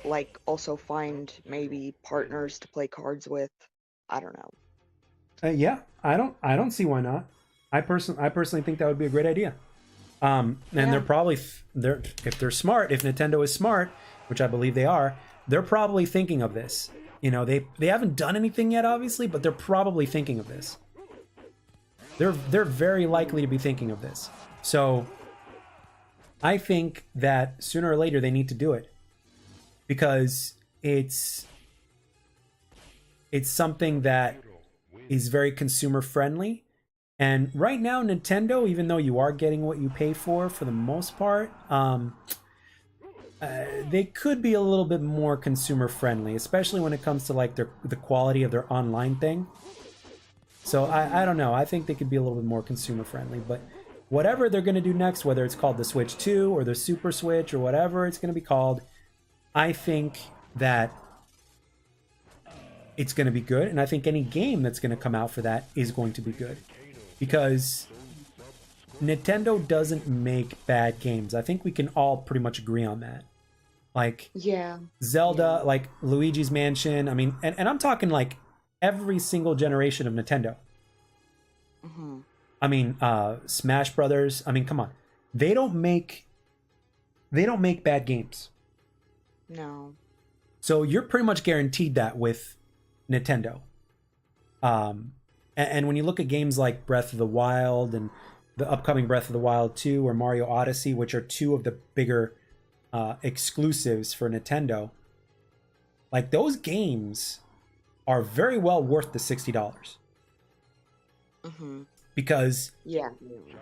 like also find maybe partners to play cards with. I don't know. Yeah, I don't see why not. I personally think that would be a great idea. And they're Yeah. probably if they're smart, if Nintendo is smart, which I believe they are, they're probably thinking of this. You know, they haven't done anything yet, obviously, but they're probably thinking of this. They're very likely to be thinking of this. So I think that sooner or later they need to do it, because it's something that is very consumer friendly. And right now, Nintendo, even though you are getting what you pay for the most part, they could be a little bit more consumer friendly, especially when it comes to like the quality of their online thing. So I don't know. I think they could be a little bit more consumer friendly. But whatever they're going to do next, whether it's called the Switch 2 or the Super Switch or whatever it's going to be called, I think that it's going to be good. And I think any game that's going to come out for that is going to be good. Because Nintendo doesn't make bad games. I think we can all pretty much agree on that. Like Yeah. Zelda, like Luigi's Mansion. I mean, and I'm talking like every single generation of Nintendo. hmm I mean, Smash Brothers. I mean, come on. They don't make bad games. No. So you're pretty much guaranteed that with Nintendo. And when you look at games like Breath of the Wild and the upcoming Breath of the Wild 2 or Mario Odyssey, which are two of the bigger exclusives for Nintendo, like those games are very well worth the $60, hmm because Yeah.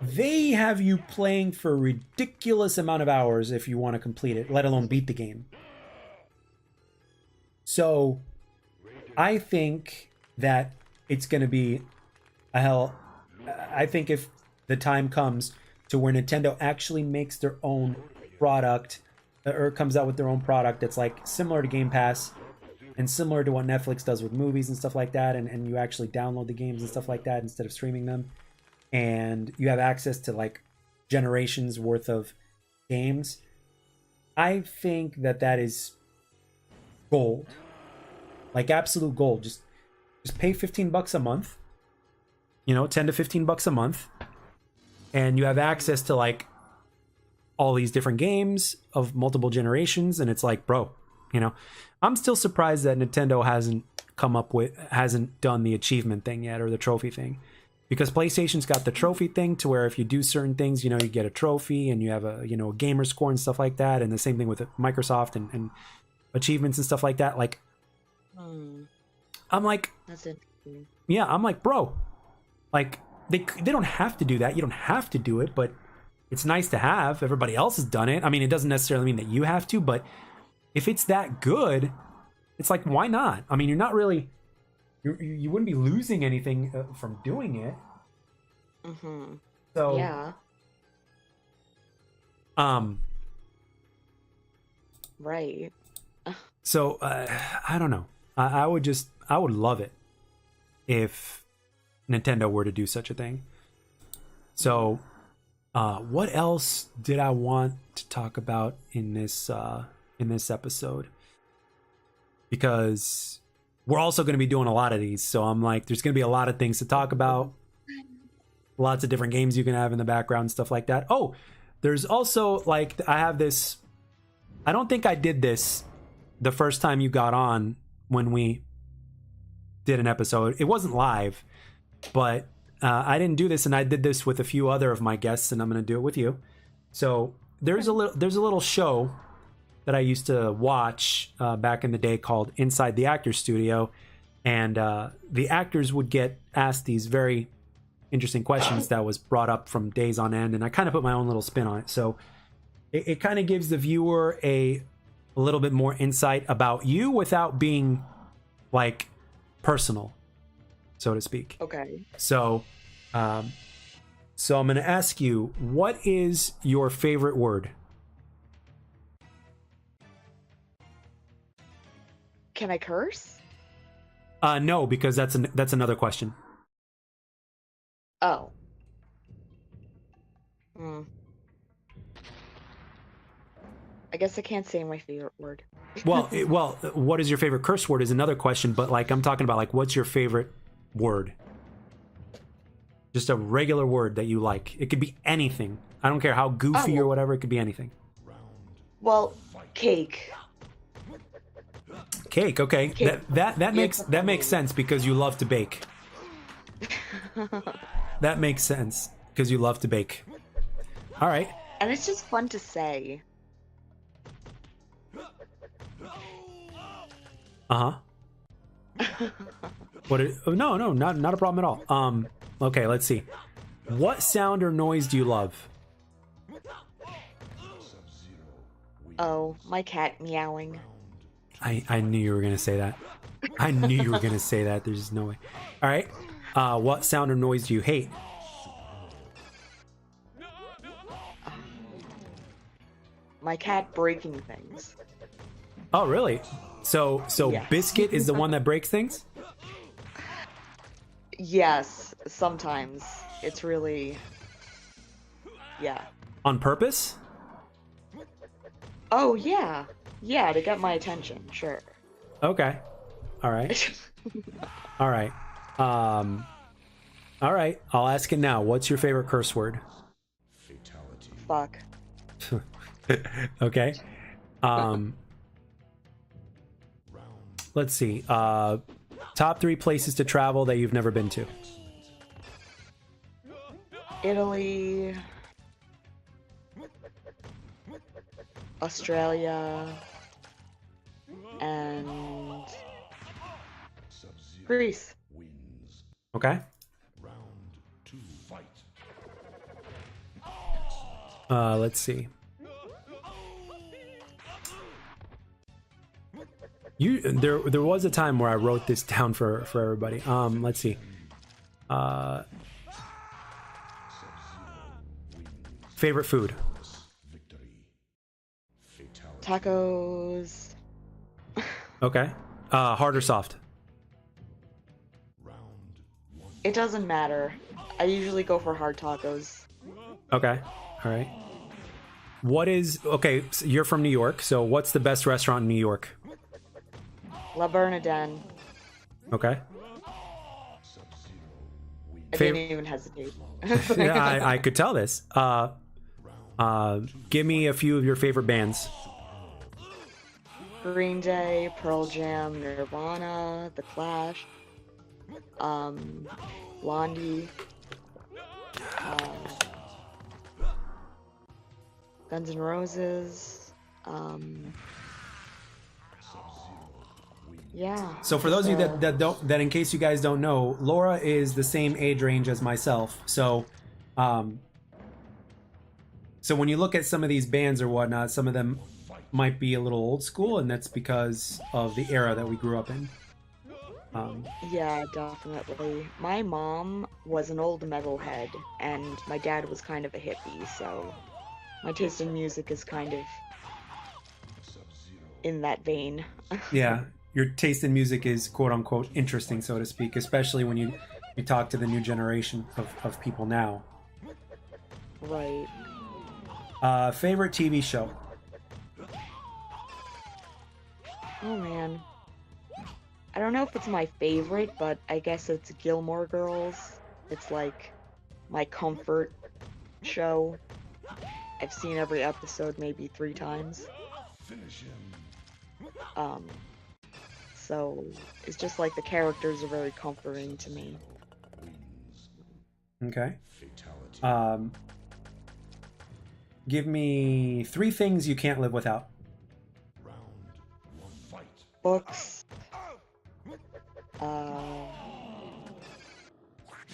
they have you playing for a ridiculous amount of hours if you want to complete it, let alone beat the game. So I think that it's going to be a hell. I think if the time comes to where Nintendo actually makes their own product, or comes out with their own product that's like similar to Game Pass and similar to what Netflix does with movies and stuff like that, and you actually download the games and stuff like that instead of streaming them, and you have access to like generations worth of games, I think that is gold. Like absolute gold. Just pay $15 a month. You know, $10 to $15 a month, and you have access to like all these different games of multiple generations, and it's like, bro, you know, I'm still surprised that Nintendo hasn't done the achievement thing yet, or the trophy thing, because PlayStation's got the trophy thing to where if you do certain things, you know, you get a trophy and you have a gamer score and stuff like that, and the same thing with Microsoft and achievements and stuff like that. Like, I'm like, That's interesting. yeah, I'm like, bro, like they don't have to do that. You don't have to do it, but it's nice to have. Everybody else has done it. I mean, it doesn't necessarily mean that you have to, but if it's that good, it's like, why not? I mean, you're not really, you wouldn't be losing anything from doing it. Mm-hmm. So Yeah. Right. So I don't know. I would love it if Nintendo were to do such a thing. So what else did I want to talk about in this episode? Because we're also going to be doing a lot of these, so I'm like, there's going to be a lot of things to talk about. Lots of different games you can have in the background, stuff like that. Oh, there's also like, I have this. I don't think I did this the first time you got on when we did an episode. It wasn't live, but I didn't do this, and I did this with a few other of my guests, and I'm going to do it with you. So there's a little show that I used to watch back in the day called Inside the Actors Studio, and the actors would get asked these very interesting questions that was brought up from days on end, and I kind of put my own little spin on it. So it kind of gives the viewer a little bit more insight about you without being like personal, so to speak. Okay. So I'm going to ask you, what is your favorite word? Can I curse? No, because that's another question. Oh. Hmm. I guess I can't say my favorite word. Well, what is your favorite curse word is another question, but like I'm talking about, like, what's your favorite word? Just a regular word that you like. It could be anything. I don't care how goofy or whatever. It could be anything. Well, cake. Cake. Okay. Cake. That makes sense because you love to bake. That makes sense because you love to bake. All right. And it's just fun to say. Uh-huh. No, not a problem at all. Okay, let's see. What sound or noise do you love? Oh, my cat meowing. I knew you were gonna say that. I knew you were gonna say that. There's just no way. All right. What sound or noise do you hate? My cat breaking things. Oh, really? So Yeah. Biscuit is the one that breaks things? Yes, sometimes. It's really... Yeah. On purpose? Oh, yeah. Yeah, to get my attention, sure. Okay. All right. All right. All right. I'll ask it now. What's your favorite curse word? Fuck. Okay. Let's see. Top 3 places to travel that you've never been to. Italy. Australia. And... Greece. Okay. Let's see. There was a time where I wrote this down for everybody. Let's see. Favorite food. Tacos. Okay. Hard or soft? It doesn't matter. I usually go for hard tacos. Okay. All right. Okay, so you're from New York, so what's the best restaurant in New York? La Bernardin. Okay. I didn't even hesitate. Yeah, I could tell this. Give me a few of your favorite bands. Green Day, Pearl Jam, Nirvana, The Clash, Blondie, Guns N' Roses, yeah. So for those of you that in case you guys don't know, Laura is the same age range as myself. So so when you look at some of these bands or whatnot, some of them might be a little old school, and that's because of the era that we grew up in. Yeah, definitely. My mom was an old metalhead, and my dad was kind of a hippie, so my taste in music is kind of in that vein. Yeah, your taste in music is quote unquote interesting, so to speak, especially when you talk to the new generation of people now. Right. Favorite TV show? Oh man. I don't know if it's my favorite, but I guess it's Gilmore Girls. It's like my comfort show. I've seen every episode maybe 3 times. Um, so it's just like the characters are very comforting to me. Okay. Give me 3 things you can't live without. Books,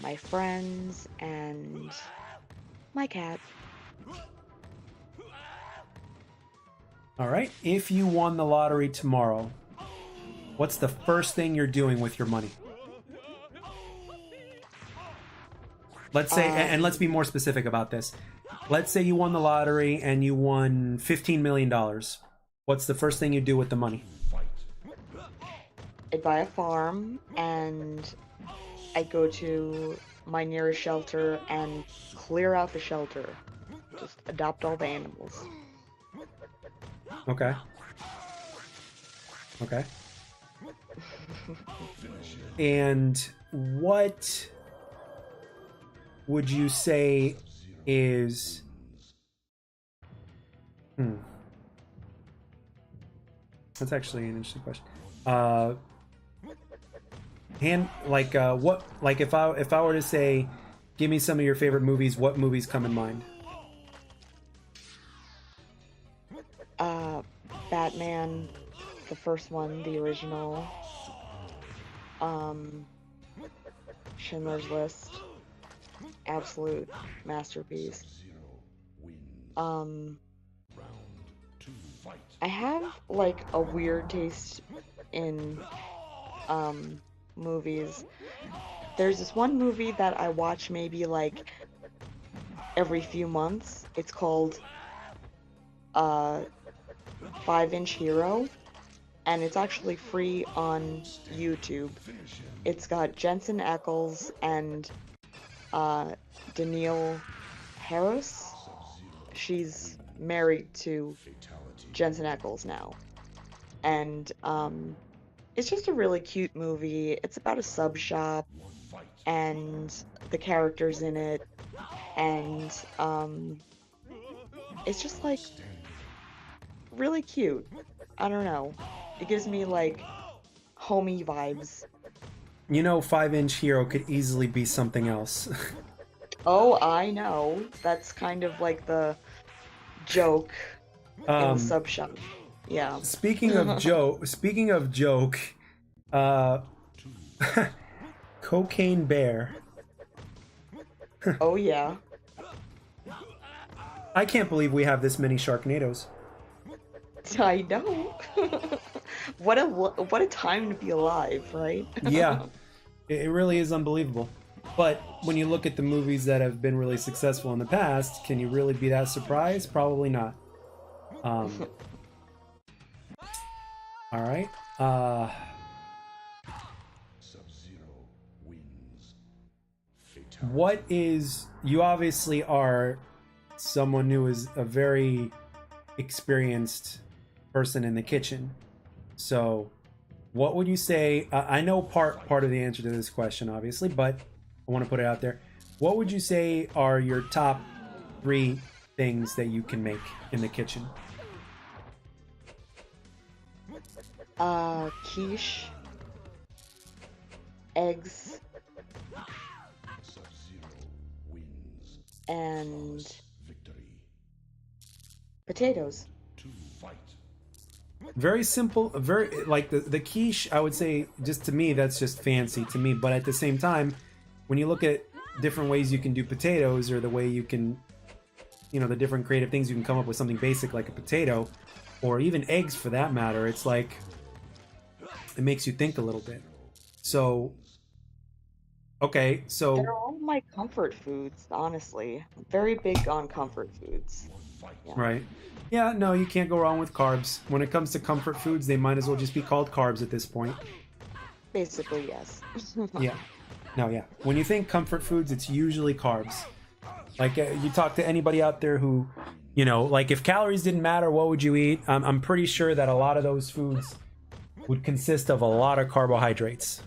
my friends, and my cat. All right. If you won the lottery tomorrow, what's the first thing you're doing with your money? Let's say, and let's be more specific about this. Let's say you won the lottery and you won $15 million. What's the first thing you do with the money? I'd buy a farm, and I'd go to my nearest shelter and clear out the shelter. Just adopt all the animals. Okay. Okay. And what would you say is... That's actually an interesting question. If I were to say, give me some of your favorite movies, what movies come in mind? Batman, the first one, the original. Schindler's List, absolute masterpiece. I have like a weird taste in movies. There's this one movie that I watch maybe like every few months. It's called 5-Inch Hero, and it's actually free on YouTube. It's got Jensen Ackles and Danielle Harris. She's married to Jensen Ackles now. And it's just a really cute movie. It's about a sub shop and the characters in it, and it's just like really cute. I don't know. It gives me like homey vibes. You know, 5-Inch Hero could easily be something else. Oh, I know. That's kind of like the joke in the sub shop. Yeah. Speaking of joke, Cocaine Bear. Oh yeah. I can't believe we have this many Sharknadoes. I know. What a time to be alive, right? Yeah, it really is unbelievable. But when you look at the movies that have been really successful in the past, can you really be that surprised? Probably not. All right. What is... You obviously are someone who is a very experienced person in the kitchen. So, what would you say... I know part of the answer to this question, obviously, but I want to put it out there. What would you say are your top 3 things that you can make in the kitchen? Quiche, eggs, and potatoes. Very simple, very like the quiche. I would say, just to me, that's just fancy to me. But at the same time, when you look at different ways you can do potatoes, or the way you can, the different creative things you can come up with something basic like a potato, or even eggs for that matter, it's like it makes you think a little bit. So, okay, They're so all my comfort foods, honestly. I'm very big on comfort foods. Yeah, right. Yeah, no, you can't go wrong with carbs. When it comes to comfort foods, they might as well just be called carbs at this point. basically, yes. Yeah. No, yeah. When you think comfort foods, it's usually carbs. Like you talk to anybody out there who, you know, like if calories didn't matter, what would you eat? I'm pretty sure that a lot of those foods would consist of a lot of carbohydrates.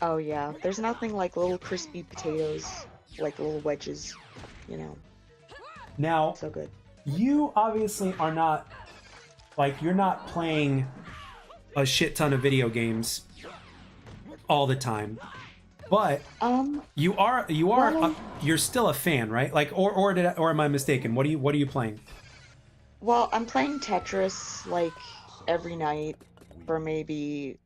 Oh yeah, there's nothing like little crispy potatoes, like little wedges, you know, Now, so good. you obviously are not like you're not playing a shit ton of video games all the time, but Um, you are well, you're still a fan, right? Like or am I mistaken? What are you playing? well, I'm playing Tetris like every night for maybe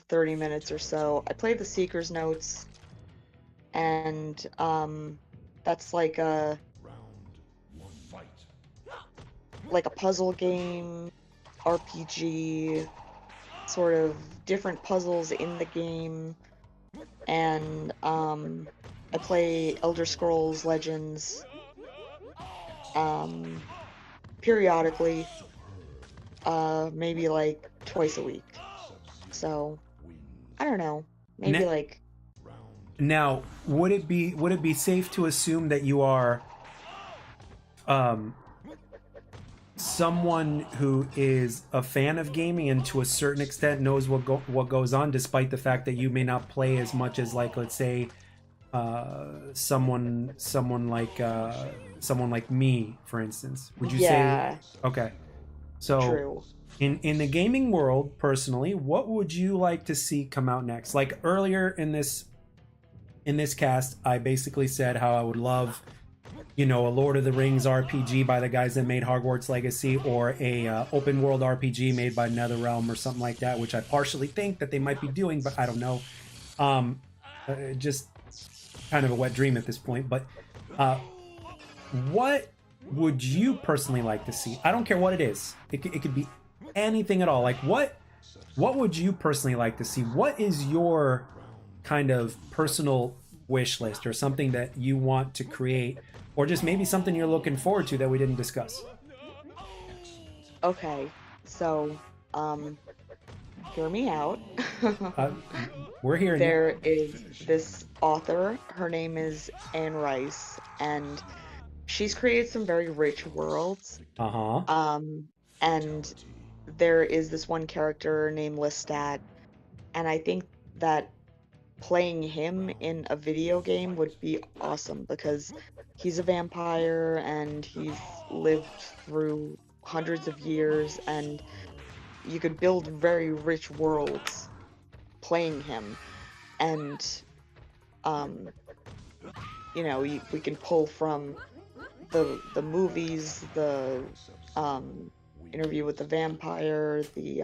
30 minutes or so. I play the Seeker's Notes, and that's like a puzzle game, RPG, sort of different puzzles in the game, and I play Elder Scrolls Legends um periodically, maybe like twice a week. So I don't know, maybe Ne- like Now, would it be safe to assume that you are um someone who is a fan of gaming and to a certain extent knows what goes on, despite the fact that you may not play as much as, like, let's say someone like me, for instance? Would you say? yeah, Okay, so true. in the gaming world, personally, what would you like to see come out next? Like earlier in this cast, I basically said how I would love, you know, a Lord of the Rings RPG by the guys that made Hogwarts Legacy, or a open world RPG made by NetherRealm or something like that, which I partially think that they might be doing, but I don't know. Just kind of a wet dream at this point. But what would you personally like to see? I don't care what it is. It could be anything at all. Like what would you personally like to see? What is your kind of personal wish list, or something that you want to create, or just maybe something you're looking forward to that we didn't discuss? Okay, so hear me out. Uh, we're hearing you. There is this author, her name is Anne Rice, and she's created some very rich worlds. Uh-huh. And there is this one character named Lestat, and I think that playing him in a video game would be awesome because he's a vampire and he's lived through hundreds of years, and you could build very rich worlds playing him. And um we can pull from the movies, the um Interview with the Vampire, the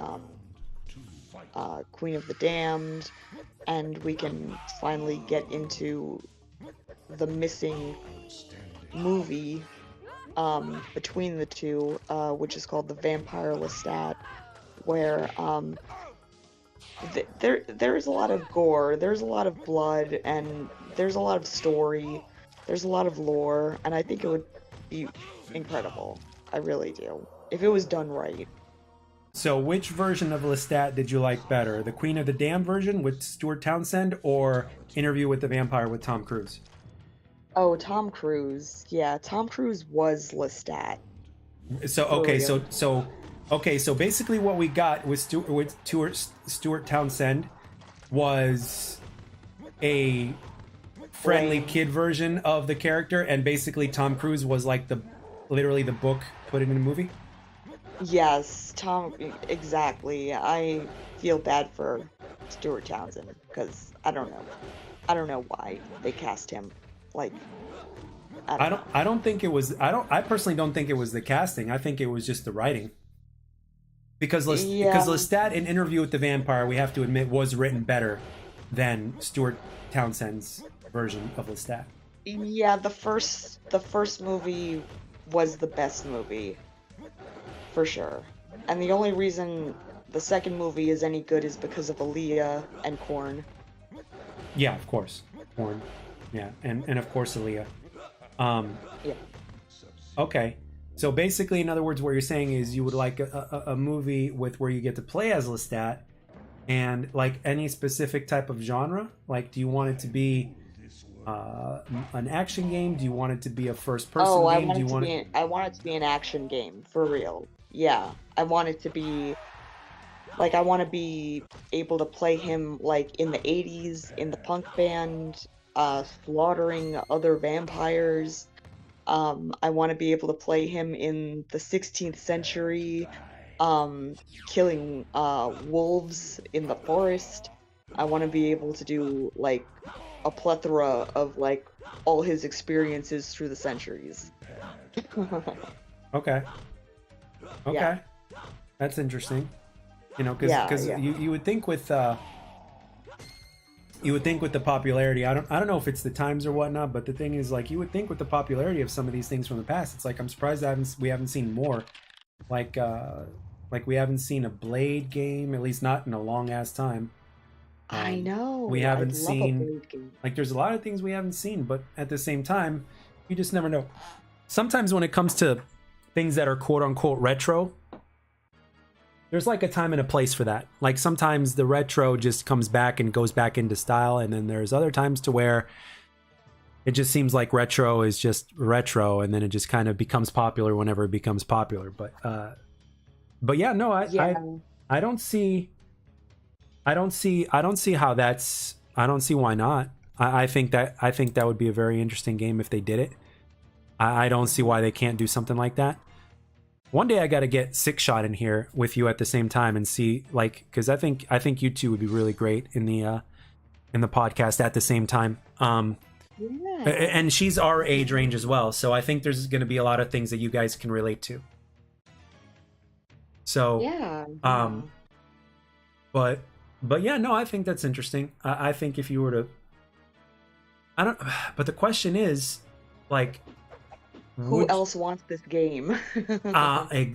Queen of the Damned, and we can finally get into the missing movie between the two, which is called The Vampire Lestat, where there's a lot of gore, there's a lot of blood, and there's a lot of story, there's a lot of lore, and I think it would be incredible. I really do, if it was done right. So which version of Lestat did you like better? The Queen of the Damned version with Stuart Townsend, or Interview with the Vampire with Tom Cruise? Oh, Tom Cruise. Yeah, Tom Cruise was Lestat. So For okay, real. so basically what we got with Stuart Townsend was a friendly Lame. kid version of the character, and basically Tom Cruise was like literally the book put it in a movie. Yes, exactly. I feel bad for Stuart Townsend because I don't know. I don't know why they cast him. Like, I don't know. I don't think it was. I personally don't think it was the casting. I think it was just the writing. Because Yeah, Lestat in Interview with the Vampire, we have to admit, was written better than Stuart Townsend's version of Lestat. yeah. The first movie was the best movie for sure. And the only reason the second movie is any good is because of Aaliyah and Korn. Yeah, of course. Corn. Yeah, and of course Aaliyah. Um, Yeah. okay. So basically, in other words, what you're saying is you would like a movie with where you get to play as Lestat, and like any specific type of genre. Like, do you want it to be an action game? Do you want it to be a first-person Oh, game? Do you want it? I want it to be an action game for real. Yeah. I want it to be like I want to be able to play him like in the 80s in the punk band, slaughtering other vampires. I want to be able to play him in the 16th century, um, killing wolves in the forest. I want to be able to do like a plethora of like all his experiences through the centuries. Okay. Yeah, Okay. That's interesting. You know, yeah, because yeah. you would think with you would think with the popularity, I don't know if it's the times or whatnot, but the thing is, like, you would think with the popularity of some of these things from the past, it's like I'm surprised we haven't seen more. Like like we haven't seen a Blade game, at least not in a long ass time. I We know. I'd haven't love a seen, Blade game. like, there's a lot of things we haven't seen, but at the same time, you just never know. Sometimes when it comes to things that are quote unquote retro, there's like a time and a place for that. Like sometimes the retro just comes back and goes back into style, and then there's other times to where it just seems like retro is just retro, and then it just kind of becomes popular whenever it becomes popular. But yeah, no, Yeah, I don't see I don't see how that's I don't see why not. I think that would be a very interesting game if they did it. I don't see why they can't do something like that. One day I got to get Six Shot in here with you at the same time and see, like, because I think you two would be really great in the podcast at the same time. yeah, And she's our age range as well, so I think there's going to be a lot of things that you guys can relate to. So, yeah, yeah. um, but but yeah, no, I think that's interesting. I think if you were to, I don't, but the question is, like, Who would else wants this game?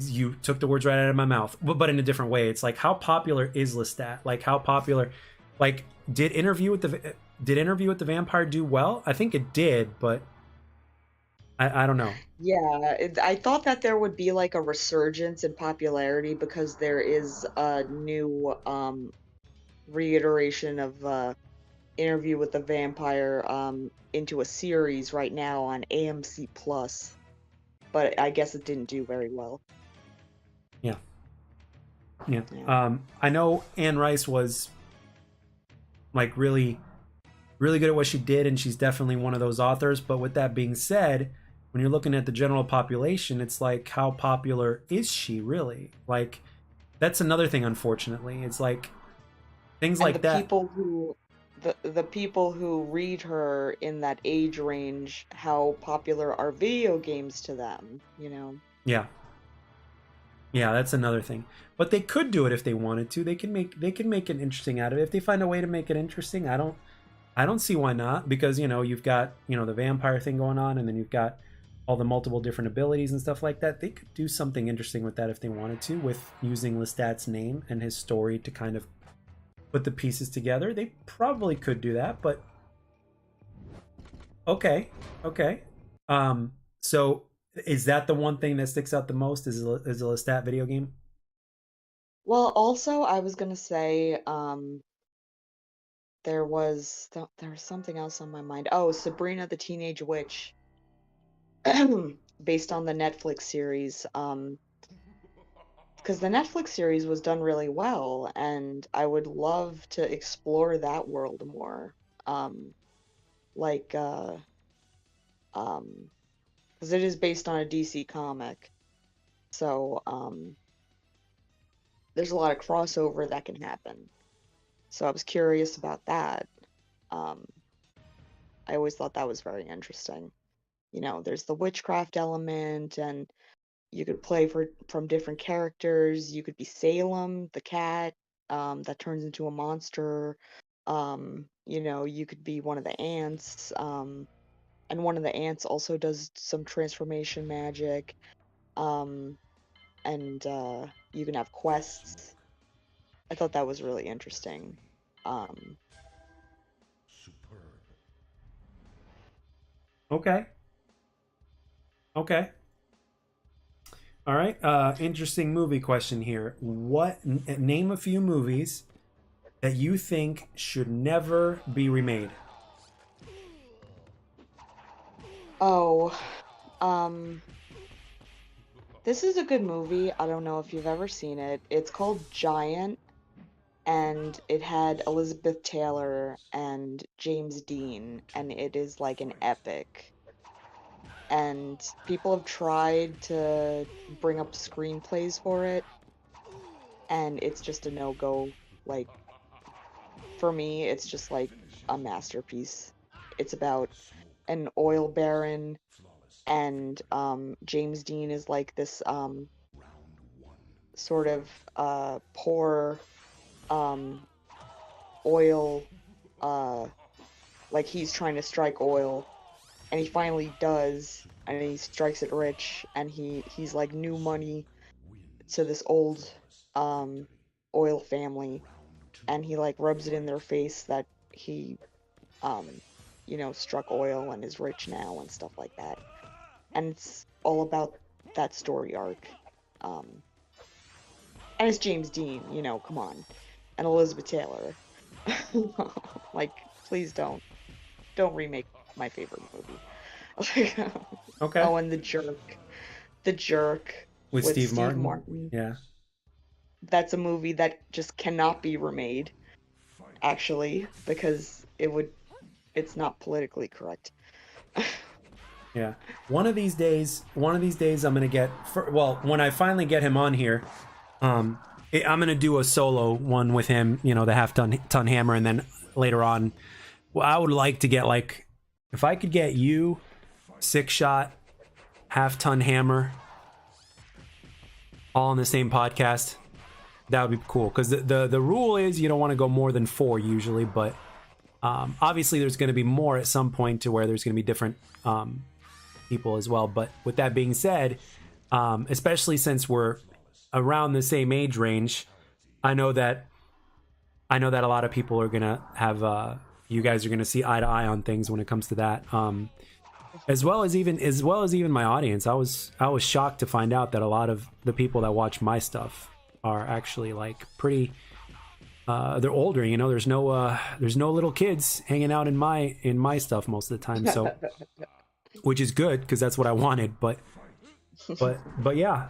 you took the words right out of my mouth, but in a different way. It's like, how popular is Lestat? Like, how popular? Like, did Interview with the Vampire do well? I think it did, but I don't know. Yeah, I thought that there would be like a resurgence in popularity because there is a new reiteration of Interview with the Vampire into a series right now on AMC Plus, but I guess it didn't do very well. Yeah, yeah. Yeah. I know Anne Rice was like really good at what she did, and she's definitely one of those authors. But with that being said, when you're looking at the general population, it's like, how popular is she really? Like, that's another thing. Unfortunately, it's like things And like that. the people who read her in that age range, how popular are video games to them, you know? Yeah, yeah, that's another thing. But they could do it if they wanted to. They can make it interesting out of it if they find a way to make it interesting. I don't see why not, because you know you've got, you know, the vampire thing going on, and then you've got all the multiple different abilities and stuff like that. They could do something interesting with that if they wanted to, with using Lestat's name and his story to kind of put the pieces together. They probably could do that, but okay, okay. So is that the one thing that sticks out the most? Is a Lestat video game? Well, also I was gonna say, there was something else on my mind. Oh, Sabrina the Teenage Witch, based on the Netflix series. Because the Netflix series was done really well, and I would love to explore that world more. Um, like, because it is based on a DC comic, so there's a lot of crossover that can happen. So I was curious about that. Um, I always thought that was very interesting. You know, there's the witchcraft element, and you could play from different characters. You could be Salem, the cat, that turns into a monster. You know, you could be one of the ants, and one of the ants also does some transformation magic. Um, and you can have quests. I thought that was really interesting. Um, Okay. Okay. All right. Interesting movie question here. Name a few movies that you think should never be remade? oh, um, this is a good movie. I don't know if you've ever seen it. It's called Giant, and it had Elizabeth Taylor and James Dean, and it is like an epic. And people have tried to bring up screenplays for it, and it's just a no-go. Like, for me, it's just like a masterpiece. It's about an oil baron, and James Dean is like this sort of poor um oil uh like he's trying to strike oil, and he finally does, and he strikes it rich, and he's like new money to this old um oil family, and he like rubs it in their face that he um struck oil and is rich now and stuff like that. And it's all about that story arc. um and it's James Dean, come on, and Elizabeth Taylor. Like, please don't remake my favorite movie. Okay. Oh, and The Jerk With with Steve Steve Martin. Martin. Yeah. That's a movie that just cannot be remade, actually, because it's not politically correct. Yeah. One of these days I'm going to well, when I finally get him on here, I'm going to do a solo one with him, the half ton hammer, and then later on, well, I would like to get like, if I could get you, Six Shot, half ton hammer, all in the same podcast, that would be cool. Because the rule is you don't want to go more than 4 usually, but obviously there's going to be more at some point to where there's going to be different people as well. But with that being said, especially since we're around the same age range, I know that a lot of people are gonna have you guys are gonna see eye to eye on things when it comes to that. As well as even my audience. I was shocked to find out that a lot of the people that watch my stuff are actually like pretty they're older, there's no little kids hanging out in my stuff most of the time, so which is good because that's what I wanted, but yeah.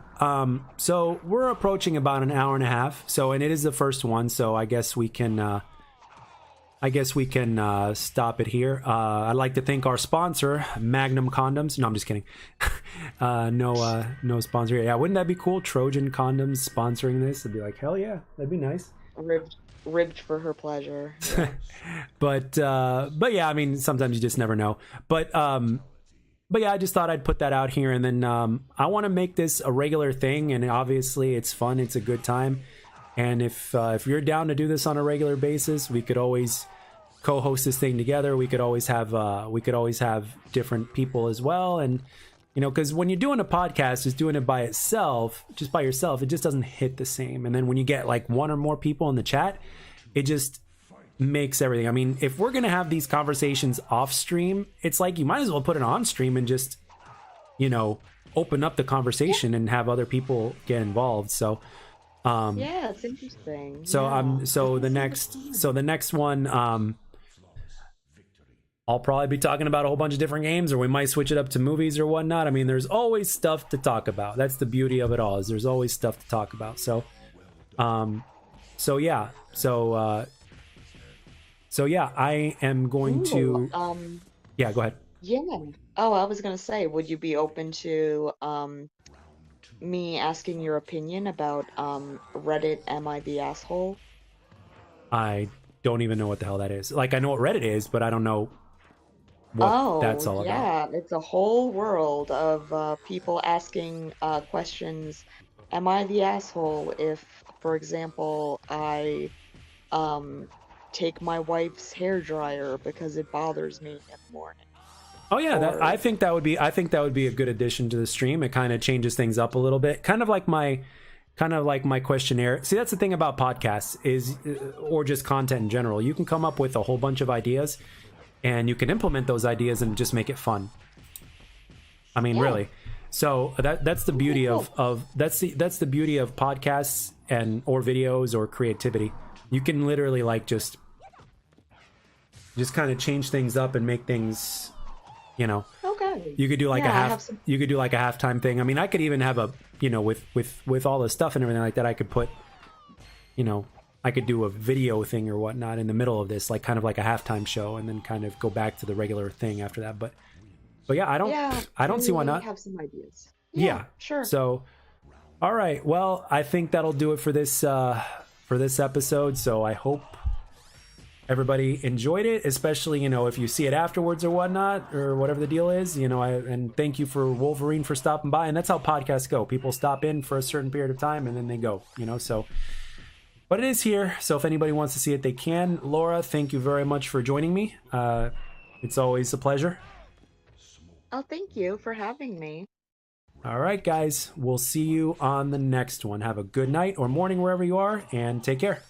So we're approaching about an hour and a half, so, and it is the first one, so I guess we can stop it here. I'd like to thank our sponsor, Magnum Condoms. No, I'm just kidding. No sponsor here. Yeah, wouldn't that be cool? Trojan Condoms sponsoring this. It'd be like, hell yeah, that'd be nice. Ribbed for her pleasure. Yeah. But yeah, I mean, sometimes you just never know. But yeah, I just thought I'd put that out here, and then I want to make this a regular thing, and obviously it's fun, it's a good time, and if you're down to do this on a regular basis, we could always co-host this thing together. We could always have different people as well, and because when you're doing a podcast, just doing it by yourself, it just doesn't hit the same. And then when you get like one or more people in the chat, it just makes everything. I mean, if we're gonna have these conversations off stream, it's like you might as well put it on stream and just open up the conversation and have other people get involved. So yeah, it's interesting. so Yeah. so the next one, I'll probably be talking about a whole bunch of different games, or we might switch it up to movies or whatnot. I mean, there's always stuff to talk about. That's the beauty of it all, is there's always stuff to talk about. So yeah, so yeah, I am going to. Yeah, go ahead. Yeah. Oh, I was gonna say, would you be open to me asking your opinion about Reddit? Am I the asshole? I don't even know what the hell that is. Like, I know what Reddit is, but I don't know what that's all about. Yeah, it's a whole world of people asking questions. Am I the asshole if, for example, I take my wife's hair dryer because it bothers me in the morning? Oh yeah, Or- I think that would be a good addition to the stream. It kind of changes things up a little bit. Kind of like my questionnaire. See, that's the thing about podcasts is or just content in general. You can come up with a whole bunch of ideas and you can implement those ideas and just make it fun. I mean, really. So that's the beauty of that's the beauty of podcasts and or videos or creativity. You can literally like just kind of change things up and make things, you know. Okay. You could do like Yeah, you could do like a halftime thing. I mean, I could even have a, you know, with all the stuff and everything like that, I could put, you know, I could do a video thing or whatnot in the middle of this, like kind of like a halftime show, and then kind of go back to the regular thing after that. But yeah, I don't see why not. Have some ideas. Yeah, sure. So, all right. Well, I think that'll do it for this episode. So I hope everybody enjoyed it, especially, you know, if you see it afterwards or whatnot, or whatever the deal is, you know. And thank you for Wolverine for stopping by. And that's how podcasts go. People stop in for a certain period of time and then they go, you know. So, but it is here. So if anybody wants to see it, they can. Laura, thank you very much for joining me. It's always a pleasure. Oh, thank you for having me. All right, guys. We'll see you on the next one. Have a good night or morning wherever you are, and take care.